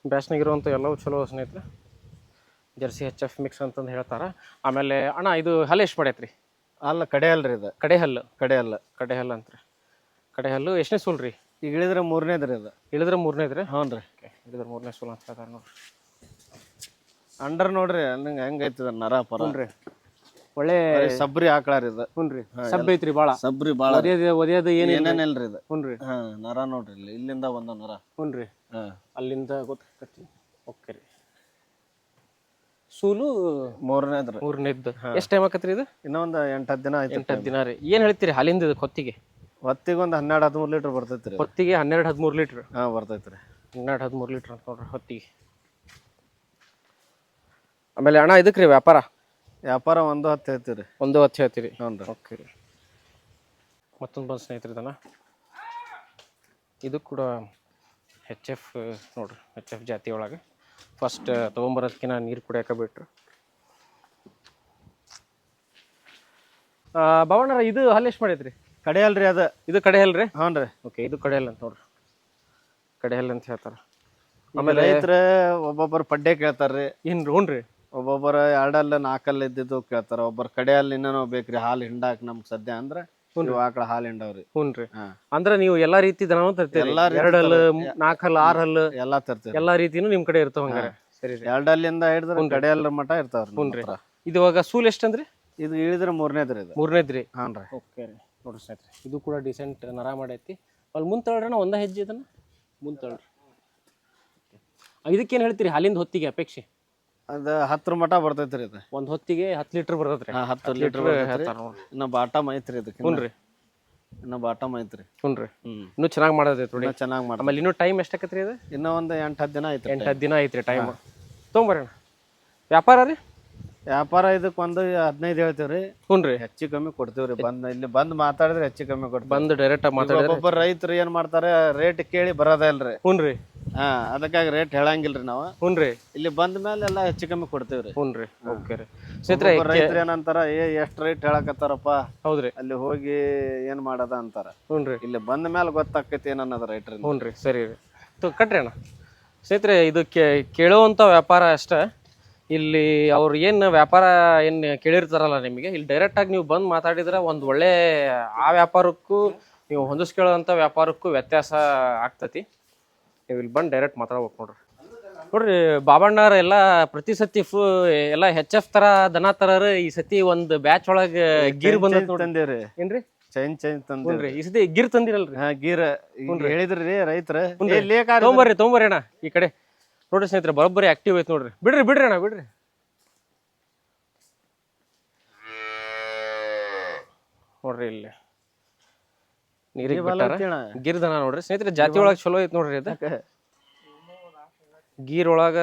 ಬ್ಯಾಸ್ನಾಗಿರುವಂಥ ಎಲ್ಲವೂ ಚಲೋ ಸ್ನೇಹಿತರೆ. ಜರ್ಸಿ HF ಮಿಕ್ಸ್ ಅಂತಂದು ಹೇಳ್ತಾರೆ. ಆಮೇಲೆ ಅಣ್ಣ ಇದು ಹಲ್ಲು ಎಷ್ಟು ಮಾಡೈತ್ರಿ? ಅಲ್ಲ, ಕಡೆ ಅಲ್ರಿ ಇದು. ಕಡೆ ಹಲ್ಲು. ಕಡೆ ಅಲ್ಲ. ಕಡೆ ಹಲ್ಲು ಅಂತ್ರಿ. ಕಡೆ ಹಲ್ಲು ಎಷ್ಟನೇ ಸೂಲ್ ರೀ? ಈಗ ಇಳಿದ್ರೆ 3ನೇದ್ರಿ ಇದು. ಇಳಿದ್ರೆ 3ನೇದ್ರಿ? ಹ್ಞೂ ರೀ. ಇಳಿದ್ರೆ 3ನೇ ಸೂಲ್ ಅಂತ ಹೇಳ್ತಾರೆ ನೋಡ್ರಿ. ಅಂಡರ್ ನೋಡ್ರಿ ನಂಗೆ ಹೆಂಗೈತದ ನರ ಪರ. ಹ್ಞೂ ರೀ. ಒಳ್ಳೆ ಸಬ್ರಿ ಆಕಳ ರೀ ಇದು. ಹ್ಞೂ ರೀ. ಸಬ್ಬ ಐತ್ರಿ ಭಾಳ. ಸಬ್ರಿ ಭಾಳ. ಒದೇದು ಏನೇನಿಲ್ರಿ ಇದು. ಹ್ಞೂ ರೀ. ನರ ನೋಡ್ರಿ ಇಲ್ಲಿ, ಇಲ್ಲಿಂದ ಒಂದು ನರ. ಹ್ಞೂ ರೀ. ಅಲ್ಲಿಂದ ಗೊತ್ತಾಕತಿ. ಓಕೆ ರೀ. ಸೂಲು 3ನೇದ್ರಿ. 3ನೇದ್ದು. ಎಷ್ಟು ಟೈಮ್ ಆಕತ್ರಿ ಇದು? ಇನ್ನೊಂದು 8-10 ದಿನ ಆಯ್ತು. 8-10 ದಿನ ರೀ. ಏನು ಹೇಳ್ತೀರಿ ಹಾಲಿಂದ ಇದಕ್ಕೆ ಹೊತ್ತಿಗೆ? ಹೊತ್ತಿಗೆ ಒಂದು 12-13 ಲೀಟ್ರ್ ಬರ್ತೈತ್ರಿ. ಹೊತ್ತಿಗೆ 12-13 ಲೀಟ್ರ್? ಬರ್ತೈತ್ರಿ. 12-13 ಲೀಟ್ರ್ ಅಂತ ನೋಡ್ರಿ ಹೊತ್ತಿಗೆ. ಆಮೇಲೆ ಅಣ್ಣ ಇದಕ್ಕೆ ರೀ ವ್ಯಾಪಾರ? ವ್ಯಾಪಾರ 1.10 ಹೇಳ್ತೀವಿ. 1.10 ಹೇಳ್ತೀರಿ? ಹ್ಞೂ ರೀ. ಓಕೆ ರೀ. ಮತ್ತೊಂದು ಬಂದು ಸ್ನೇಹಿತರೆ ದನ ಇದು ಕೂಡ HF ನೋಡ್ರಿ. HF ಜಾತಿ ಒಳಗೆ ಫಸ್ಟ್ ತೊಗೊಂಬರೋದಕ್ಕಿಂತ ನೀರು ಕುಡಿಯೋಕೆ ಬಿಟ್ರು. ಭವಣ್ಣರ ಇದು ಹಲ್ಲು ಎಷ್ಟು ಮಾಡೈತ್ರಿ? ಕಡೆ ಅಲ್ರಿ ಅದು. ಇದು ಕಡೆ ಹಲ್ರಿ? ಹ್ಞೂ ರೀ. ಓಕೆ, ಇದು ಕಡೆ ಹಲ್ಲು ಅಂತ ನೋಡ್ರಿ. ಕಡೆ ಹಲ್ಲು ಅಂತ ಹೇಳ್ತಾರೆ. ಆಮೇಲೆ ರೈತರ ಒಬ್ಬೊಬ್ಬರು ಪಡ್ಡೆ ಕೇಳ್ತಾರ್ರಿ. ಏನು? ಹ್ಞೂ ರೀ. ಒಬ್ಬೊಬ್ಬರು 2 ಹಲ್ಲು 4 ಹಲ್ಲು ಇದ್ದಿದ್ದು ಕೇಳ್ತಾರ. ಒಬ್ಬರು ಕಡೆ ಹಲ್ಲು ಇನ್ನೂ ಬೇಕ್ರಿ ಹಾಲು ಹಿಂಡಾಕ್ ನಮ್ಗೆ ಸದ್ಯ ಅಂದ್ರೆ ಆಕಳ ಹಾಲು ಹಿಂಡವ್ರಿ. ಹ್ಞೂ ರೀ. ಅಂದ್ರೆ ನೀವು ಎಲ್ಲಾ ರೀತಿ ದನನೂ ತರ್ತೀರಿ? 2 ಹಲ್ಲು 4 ಹಲ್ಲು 6 ಹಲ್ಲು ಎಲ್ಲಾ ತರ್ತೀವಿ. ಎಲ್ಲಾ ರೀತಿನೂ ನಿಮ್ ಕಡೆ ಇರ್ತಾವ ಹಂಗಾರೆ? ಸರಿ. 2 ಹಲ್ಲಿಂದ ಹಿಡಿದ್ರೆ ಕಡೆ ಹಲ್ಲು ಮಟ ಇರ್ತಾವ್ರಿ. ಹ್ಞೂ ರೀ. ಇದು ಇವಾಗ ಸೂಲ್ ಎಷ್ಟಂದ್ರಿ? ಇದು ಇಳಿದ್ರೆ 3ನೇದ್ರಿ ಇದು. 3ನೇದ್ರಿ? ಹಾಂ ರೀ. ಓಕೆ ರೀ. ನೋಡ್ರಿ ಸ್ನೇಹಿತರೆ, ಇದು ಕೂಡ ಡಿಸೆಂಟ್ ನರ ಮಾಡೈತಿ. ಅಲ್ಲಿ ಮುಂದೆ ತಳ್ರಣ ಒಂದ ಹೆಜ್ಜೆ ಇದನ್ನ ಮುಂದೆ ತಳ್ರಿ. ಇದಕ್ಕೇನು ಹೇಳ್ತೀರಿ ಹಾಲಿಂದ ಹೊತ್ತಿಗೆ ಅಪೇಕ್ಷೆ? ಅದು 10 ಮಟ ಬರ್ತೈತ್ರಿ ಇದು. ಒಂದು ಹೊತ್ತಿಗೆ 10 ಲೀಟರ್ ಬರ್ತೈತ್ರಿ? 10 ಲೀಟರ್ ಹೇಳ್ತಾರೆ ನೋಡ್ರಿ. ಇನ್ನು ಬಾಟಮ್ ಐತ್ರಿ ಇದಕ್ಕೆ. ಹ್ಞೂ ರೀ. ಇನ್ನು ಬಾಟಮ್ ಐತ್ರಿ. ಹ್ಞೂ ರೀ. ಇನ್ನೂ ಚೆನ್ನಾಗಿ ಮಾಡೋದೈತೆ ನೋಡಿ. ಚೆನ್ನಾಗಿ ಮಾಡಿ. ಆಮೇಲೆ ಇನ್ನೂ ಟೈಮ್ ಎಷ್ಟಾಕತ್ರಿ ಅದು? ಇನ್ನೂ ಒಂದು 8-10 ದಿನ ಐತ್ರಿ. 8-10 ದಿನ ಐತ್ರಿ ಟೈಮ್. ತೊಗೊಂಬರೋಣ. ವ್ಯಾಪಾರ ರೀ? ವ್ಯಾಪಾರ ಇದಕ್ಕೆ ಒಂದು 15 ಹೇಳ್ತೀವ್ರಿ. ಹ್ಞೂ ರೀ. ಹೆಚ್ಚು ಕಮ್ಮಿ ಕೊಡ್ತೀವ್ರಿ. ಇಲ್ಲಿ ಬಂದು ಮಾತಾಡಿದ್ರೆ ಹೆಚ್ಚು ಕಮ್ಮಿ ಕೊಡ್ತೀವಿ. ಬಂದು ಡೈರೆಕ್ಟ್ ಆಗಿ ಮಾತಾಡಿದ್ರೆ ಒಬ್ಬೊಬ್ಬರು ರೈತರು ಏನ್ ಮಾಡ್ತಾರೆ, ರೇಟ್ ಕೇಳಿ ಬರೋದೇ ಇಲ್ರಿ. ಹ್ಞೂ ರೀ. ಅದಕ್ಕಾಗಿ ರೇಟ್ ಹೇಳಂಗಿಲ್ರಿ ನಾವು. ಹ್ಞೂ ರೀ. ಇಲ್ಲಿ ಬಂದ ಮೇಲೆ ಎಲ್ಲ ಹೆಚ್ಚು ಕಮ್ಮಿ ಕೊಡ್ತೀವ್ರಿ. ಹ್ಞೂ ರೀ. ಓಕೆ ರೀ. ರೈತರು ಏನಂತಾರ, ಎಷ್ಟು ರೇಟ್ ಹೇಳಕತ್ತಾರಪ್ಪ, ಹೌದ್ರಿ, ಅಲ್ಲಿ ಹೋಗಿ ಏನ್ ಮಾಡದ ಅಂತಾರ. ಹ್ಞೂ ರೀ. ಇಲ್ಲಿ ಬಂದ ಮೇಲೆ ಗೊತ್ತಾಕೈತಿ ಏನನ್ನದ ರೈತರಿಂದ. ಹ್ಞೂ ರೀ. ಸರಿ ರೀ. ಕಟ್ರಿ ಅಣ್ಣ. ಸ್ನೇಹಿತರೆ, ಇದು ಕೇಳುವಂಥ ವ್ಯಾಪಾರ ಅಷ್ಟೇ. ಇಲ್ಲಿ ಅವ್ರು ಏನು ವ್ಯಾಪಾರ ಏನು ಕೇಳಿರ್ತಾರಲ್ಲ ನಿಮಗೆ, ಇಲ್ಲಿ ಡೈರೆಕ್ಟಾಗಿ ನೀವು ಬಂದು ಮಾತಾಡಿದ್ರೆ ಒಂದು ಒಳ್ಳೆ ಆ ವ್ಯಾಪಾರಕ್ಕೂ ನೀವು ಹೊಂದಿಸ್ಕೊಳ್ಳೋಂಥ ವ್ಯಾಪಾರಕ್ಕೂ ವ್ಯತ್ಯಾಸ ಆಗ್ತತಿ. ನೀವು ಇಲ್ಲಿ ಬಂದು ಡೈರೆಕ್ಟ್ ಮಾತಾಡ್ಬೇಕು ನೋಡ್ರಿ. ನೋಡ್ರಿ ಬಾಬಣ್ಣವ್ರ ಎಲ್ಲ ಪ್ರತಿ ಸತಿ ಎಲ್ಲ HF ತರ ದನ ತರಾರ ಈ ಸತಿ ಒಂದ್ ಬ್ಯಾಚ್ ಒಳಗ ಗೀರ್ ಬಂದ ತಂದೇವ್ರಿ ಏನ್ರಿ ಚೈನ್ ತಂದ ಹುನ್ರಿ ಈ ಸತಿ ಗೀರ್ ತಂದಿರಲ್ರಿ ಗೀರ ಹೇಳಿದ್ರಿ ರೈತರ ತೊಗೊಂಬರ್ರಿ ಅಣ್ಣ ಈ ಕಡೆ ನೋಡ್ರಿ ಸ್ನೇಹಿತರೆ ಬರೋಬ್ಬರಿ ಆಕ್ಟಿವ್ ಐತಿ ನೋಡ್ರಿ ಬಿಡ್ರಿ ಅಣ್ಣ ಬಿಡ್ರಿ ನೋಡ್ರಿ ಇಲ್ಲಿ ನೀರಿಗೆ ಬಿಟ್ಟಾರ ಗೀರ್ ದನ ನೋಡ್ರಿ ಸ್ನೇಹಿತರೆ ಜಾತಿ ಒಳಗ ಚಲೋ ಐತಿ ನೋಡ್ರಿ ಇದು ಗೀರ್ ಒಳಗ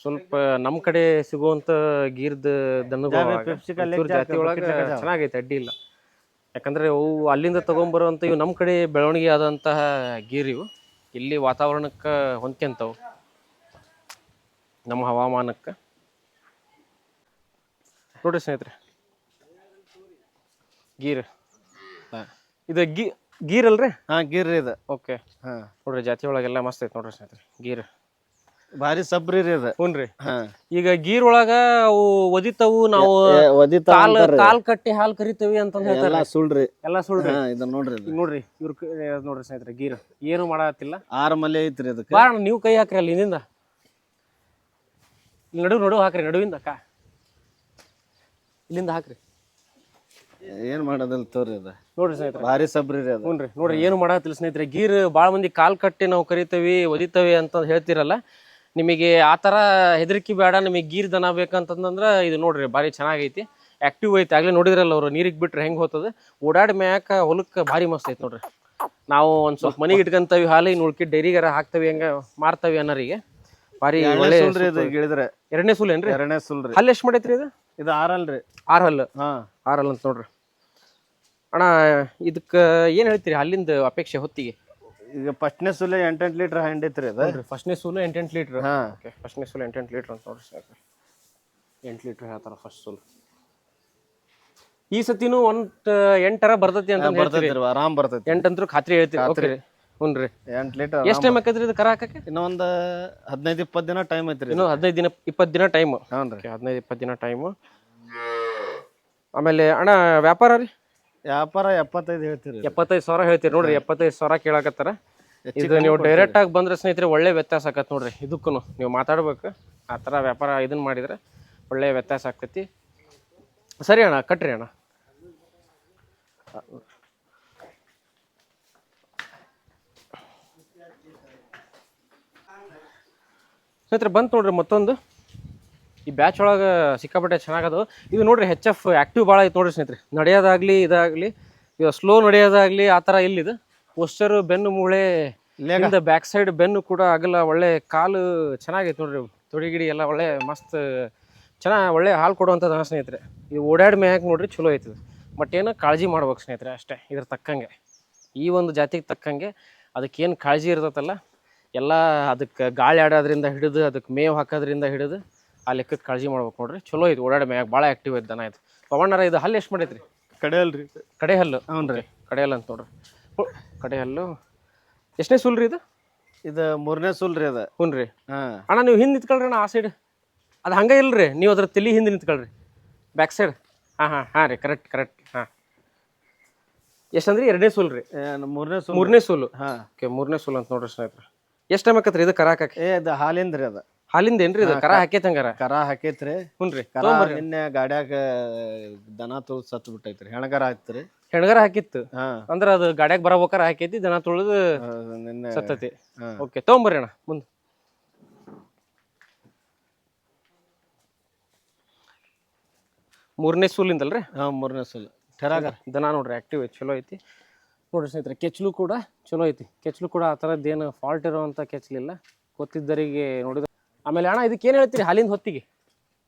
ಸ್ವಲ್ಪ ನಮ್ ಕಡೆ ಸಿಗುವಂತ ಗೀರ್ದ ದನದ ಜಾತಿ ಒಳಗ ಚೆನ್ನಾಗೈತೆ ಅಡ್ಡಿ ಇಲ್ಲ ಯಾಕಂದ್ರೆ ಅವು ಅಲ್ಲಿಂದ ತಗೊಂಡ್ಬರುವಂತ ಇವು ನಮ್ ಕಡೆ ಬೆಳವಣಿಗೆ ಆದಂತಹ ಗೀರ್ ಇವು ಇಲ್ಲಿ ವಾತಾವರಣಕ್ಕ ಹೊಂದ್ಕೊಂತಾವು ನಮ್ಮ ಹವಾಮಾನಕ್ಕ ನೋಡ್ರಿ ಸ್ನೇಹಿತರೆ ಗೀರ್ ಇದು ಗೀರ್ ಅಲ್ರಿ ಗೀರ್ ಇದು ಓಕೆ ನೋಡ್ರಿ ಜಾತಿ ಒಳಗೆಲ್ಲ ಮಸ್ತ್ ಐತಿ ನೋಡ್ರಿ ಸ್ನೇಹಿತರೆ ಗೀರ್ ಭಾರಿ ಸಬ್ರಿ ರೀ ಅದ ಹುನ್ರಿ ಈಗ ಗೀರ್ ಒಳಗ ಅವು ಒದಿತಾವು ನಾವು ಕಾಲ್ ಕಟ್ಟಿ ಹಾಲ್ ಕರಿತೇವಿ ಅಂತ ಹೇಳ್ತಾರ ಸುಳ್ರಿ ಎಲ್ಲಾ ಸುಳ್ರಿ ಇದ ನೋಡ್ರಿ ನೋಡ್ರಿ ಇವ್ರ ನೋಡ್ರಿ ಸ್ನೇಹಿತರೆ ಗೀರ್ ಏನು ಮಾಡತ್ತಿಲ್ಲ 6 ಮಲೆ ಐತ್ರಿ ಅದಕ್ಕೆ ಬಾಳ ನೀವು ಕೈ ಹಾಕ್ರಿ ಅಲ್ಲಿ ಇಲ್ಲಿಂದ ನಡು ಹಾಕ್ರಿ ನಡುವಿಂದ ಇಲ್ಲಿಂದ ಹಾಕ್ರಿ ಏನ್ ಮಾಡೋದಲ್ಲ ತೋರಿ ಅದ ನೋಡ್ರಿ ಸ್ನೇಹಿತರೆ ಭಾರಿ ಸಬ್ರಿ ರೀ ಅದ ಹುನ್ರಿ ನೋಡ್ರಿ ಏನು ಮಾಡತ್ತಿಲ್ಲ ಸ್ನೇಹಿತರೆ ಗೀರ್ ಬಾಳ ಮಂದಿ ಕಾಲ್ ಕಟ್ಟಿ ನಾವು ಕರಿತೇವಿ ಒದಿತೇವಿ ಅಂತ ಹೇಳ್ತಿರಲ್ಲ ನಿಮಗೆ ಆ ಥರ ಹೆದರಿಕೆ ಬೇಡ ನಿಮಗೆ ಗೀರ್ ದನ ಬೇಕಂತಂದ್ರೆ ಇದು ನೋಡ್ರಿ ಭಾರಿ ಚೆನ್ನಾಗೈತಿ ಆಕ್ಟಿವ್ ಐತಿ ಆಗ್ಲೇ ನೋಡಿದ್ರಲ್ಲ ಅವ್ರು ನೀರಿಗೆ ಬಿಟ್ರೆ ಹೆಂಗೆ ಹೋಗ್ತದೆ ಓಡಾಡಿ ಮ್ಯಾಕ ಹೊಲಕ್ಕೆ ಭಾರಿ ಮಸ್ತ್ ಐತಿ ನೋಡ್ರಿ ನಾವು ಒಂದು ಸ್ವಲ್ಪ ಮನೆಗೆ ಇಟ್ಕೊಂತವಿ ಹಾಲು ಇನ್ನು ಉಳ್ಕಿ ಡೈರಿಗಾರ ಹಾಕ್ತವಿ ಹಂಗೆ ಮಾರ್ತಾವಿ ಅನ್ನೋರಿಗೆ ಭಾರಿ ಒಳ್ಳೆ ಎರಡನೇ ಸೂಲ್ ಏನ್ರಿ ಎರಡನೇ ಸುಲ್ರಿ ಹಲ್ಲು ಎಷ್ಟು ಮಾಡೈತ್ರಿ ಇದು ಇದು 6 ಅಲ್ರಿ 6 ಹಲ್ಲು 6 ಹಲ್ಲು ಅಂತ ನೋಡ್ರಿ ಅಣ್ಣ ಇದಕ್ಕೆ ಏನು ಹೇಳ್ತೀರಿ ಅಲ್ಲಿಂದ ಅಪೇಕ್ಷೆ ಹೊತ್ತಿಗೆ ಈಗ ಫಸ್ಟ್ನೇ ಸುಲೆ 8 ಲೀಟರ್ ಹಂಡ್ ಐತ್ರಿ ಅದು ಫಸ್ಟ್ನೇ ಸೂಲು 8 ಲೀಟರ್ ಫಸ್ಟ್ನೇ ಸೂಲು 8 ಲೀಟರ್ ಅಂತ ನೋಡ್ರಿ 8 ಲೀಟರ್ ಹೇಳ್ತಾರ ಫಸ್ಟ್ ಸೂಲ್ ಈ ಸತಿನೂ 8 ಬರ್ತೈತಿ ಅಂತ ಬರ್ತೈತಿ ಆರಾಮ್ ಬರ್ತೈತಿ 8 ಅಂತೂ ಖಾತ್ರಿ ಹೇಳ್ತೀರಿ ಹುನ್ರಿ 8 ಲೀಟರ್ ಎಷ್ಟು ಟೈಮ್ ಆಕೈತ್ರಿ ಇದು ಕರ ಹಾಕಕ್ಕೆ ಇನ್ನೊಂದು 15-20 ದಿನ ಟೈಮ್ ಐತ್ರಿ ಇನ್ನೂ 15-20 ದಿನ ಟೈಮ್ ಹ್ಞೂ 15-20 ದಿನ ಟೈಮು ಆಮೇಲೆ ಅಣ್ಣ ವ್ಯಾಪಾರ ರೀ ವ್ಯಾಪಾರ 75 ಹೇಳ್ತೀರಿ 75,000 ಹೇಳ್ತೀರಿ ನೋಡ್ರಿ 75,000 ಕೇಳಾಕತ್ತಾರ ಇದು ನೀವು ಡೈರೆಕ್ಟ್ ಆಗಿ ಬಂದ್ರೆ ಸ್ನೇಹಿತರೆ ಒಳ್ಳೆ ವ್ಯತ್ಯಾಸ ಆಕತ್ ನೋಡ್ರಿ ಇದಕ್ಕೂ ನೀವು ಮಾತಾಡ್ಬೇಕು ಆ ಥರ ವ್ಯಾಪಾರ ಇದನ್ನ ಮಾಡಿದ್ರೆ ಒಳ್ಳೆ ವ್ಯತ್ಯಾಸ ಆಕತಿ ಸರಿ ಅಣ್ಣ ಕಟ್ರಿ ಅಣ್ಣ ಸ್ನೇಹಿತರೆ ಬಂತು ನೋಡ್ರಿ ಮತ್ತೊಂದು ಈ ಬ್ಯಾಚ್ ಒಳಗೆ ಸಿಕ್ಕಾಪಟ್ಟೆ ಚೆನ್ನಾಗದು ಇದು ನೋಡ್ರಿ HF ಆಕ್ಟಿವ್ ಭಾಳ ಐತೆ ನೋಡ್ರಿ ಸ್ನೇಹಿತರೆ ನಡೆಯೋದಾಗ್ಲಿ ಇದಾಗಲಿ ಇದು ಸ್ಲೋ ನಡೆಯೋದಾಗ್ಲಿ ಆ ಥರ ಇಲ್ಲಿದು ಪೋಸ್ಟರು ಬೆನ್ನು ಮೂಳೆ ಇಲ್ಲಿಂದ ಬ್ಯಾಕ್ ಸೈಡ್ ಬೆನ್ನು ಕೂಡ ಆಗಲ್ಲ ಒಳ್ಳೆ ಕಾಲು ಚೆನ್ನಾಗೈತೆ ನೋಡ್ರಿ ತೊಡಿಗಿಡಿ ಎಲ್ಲ ಒಳ್ಳೆ ಮಸ್ತ್ ಚೆನ್ನಾಗಿ ಒಳ್ಳೆ ಹಾಲು ಕೊಡುವಂಥದ್ದು ಸ್ನೇಹಿತರೆ ಇದು ಓಡಾಡಿ ಮ್ಯಾಕ್ ನೋಡ್ರಿ ಚಲೋ ಐತದೆ ಬಟ್ ಏನು ಕಾಳಜಿ ಮಾಡ್ಬೇಕು ಸ್ನೇಹಿತರೆ ಅಷ್ಟೇ ಇದ್ರ ತಕ್ಕಂಗೆ ಈ ಒಂದು ಜಾತಿಗೆ ತಕ್ಕಂಗೆ ಅದಕ್ಕೇನು ಕಾಳಜಿ ಇರ್ತೈತಲ್ಲ ಎಲ್ಲ ಅದಕ್ಕೆ ಗಾಳಿ ಆಡೋದ್ರಿಂದ ಹಿಡಿದು ಅದಕ್ಕೆ ಮೇವು ಹಾಕೋದ್ರಿಂದ ಹಿಡಿದು ಆ ಲೆಕ್ಕಕ್ಕೆ ಕಾಳಜಿ ಮಾಡ್ಬೇಕು ನೋಡ್ರಿ ಚಲೋ ಐತಿ ಓಡಾಡಿ ಮ್ಯಾಗ ಭಾಳ ಆಕ್ಟಿವ್ ಐತೆ ದನ ಐತೆ ಪವಣ್ಣರ ಇದು ಹಲ್ಲು ಎಷ್ಟು ಮಾಡೈತ್ರಿ ಕಡೆ ಅಲ್ರಿ ಕಡೆ ಹಲ್ಲು ಹ್ಞೂ ರೀ ಕಡೆ ಹಲ್ಲು ಅಂತ ನೋಡ್ರಿ ಕಡೆ ಹಲ್ಲು ಎಷ್ಟನೇ ಸೂಲ್ ರೀ ಇದು 3ನೇ ಸುಲ್ ರೀ ಅದ ಹ್ಞೂ ರೀ ಅಣ್ಣ ನೀವು ಹಿಂದೆ ನಿಂತ್ಕೊಳ್ರಿ ಅಣ್ಣ ಆ ಸೈಡ್ ಅದು ಹಂಗೆ ಇಲ್ರಿ ನೀವು ಅದ್ರ ತಲೆ ಹಿಂದೆ ನಿಂತ್ಕೊಳ್ರಿ ಬ್ಯಾಕ್ ಸೈಡ್ ಹಾಂ ರೀ ಕರೆಕ್ಟ್ ಹಾಂ ಎಷ್ಟಂದ್ರಿ 2ನೇ ಸೂಲ್ ರೀ 3ನೇ ಸೂಲು ಓಕೆ 3ನೇ ಸೂಲ್ ಅಂತ ನೋಡ್ರಿ ಸ್ನೇಹಿತರೆ ಎಷ್ಟು ಟೈಮ್ ಆಕತ್ರಿ ಇದು ಕರ ಹಾಕಕ್ಕೆ ಇದು ಹಾಲಿಂದ ರೀ ಅದ ಹಾಲಿಂದ ಏನ್ರಿ ಇದು ಕರ ಹಾಕೈತಂಗಾರ ಕರ ಹಾಕೈತ್ರಿ ಹುನ್ರಿ ನಿನ್ನೆ ಗಾಡ್ಯಾಗ ದನ ತುಳ್ದು ಸತ್ ಬಿಟ್ಟೈತ್ರಿ ಹೆಣಗಾರ ಹಾಕ್ತ್ರಿ ಹೆಣಗಾರ ಹಾಕಿತ್ತು ಅಂದ್ರ ಅದು ಗಾಡ್ಯಾಗ ಬರಬೇಕಾರ ಹಾಕೈತಿ ದನ ತುಳಿದು ನಿನ್ನೆ ಸತ್ತತಿ ಓಕೆ ತೊಗೊಂಬರ್ರಿ ಅಣ್ಣ ಮುಂದೆ ಮೂರನೇ ಸೂಲಿಂದಲ್ರಿ 3ನೇ ಸುಲ್ ಟೆರಾಗ ದನ ನೋಡ್ರಿ ಆಕ್ಟಿವ್ ಐತಿ ಚಲೋ ಐತಿ ನೋಡ್ರಿ ಸ್ನೇಹಿತರೆ ಕೆಚ್ಚಲು ಕೂಡ ಚಲೋ ಐತಿ ಕೆಚ್ಚಲು ಕೂಡ ಆ ಥರದ್ದೇನು ಫಾಲ್ಟ್ ಇರೋವಂಥ ಕೆಚ್ಚಲಿಲ್ಲ ಗೊತ್ತಿದ್ದರಿಗೆ ನೋಡಿದ ಆಮೇಲೆ ಅಣ್ಣ ಇದಕ್ಕೆ ಏನು ಹೇಳ್ತೀರಿ ಹಾಲಿಂದ ಹೊತ್ತಿಗೆ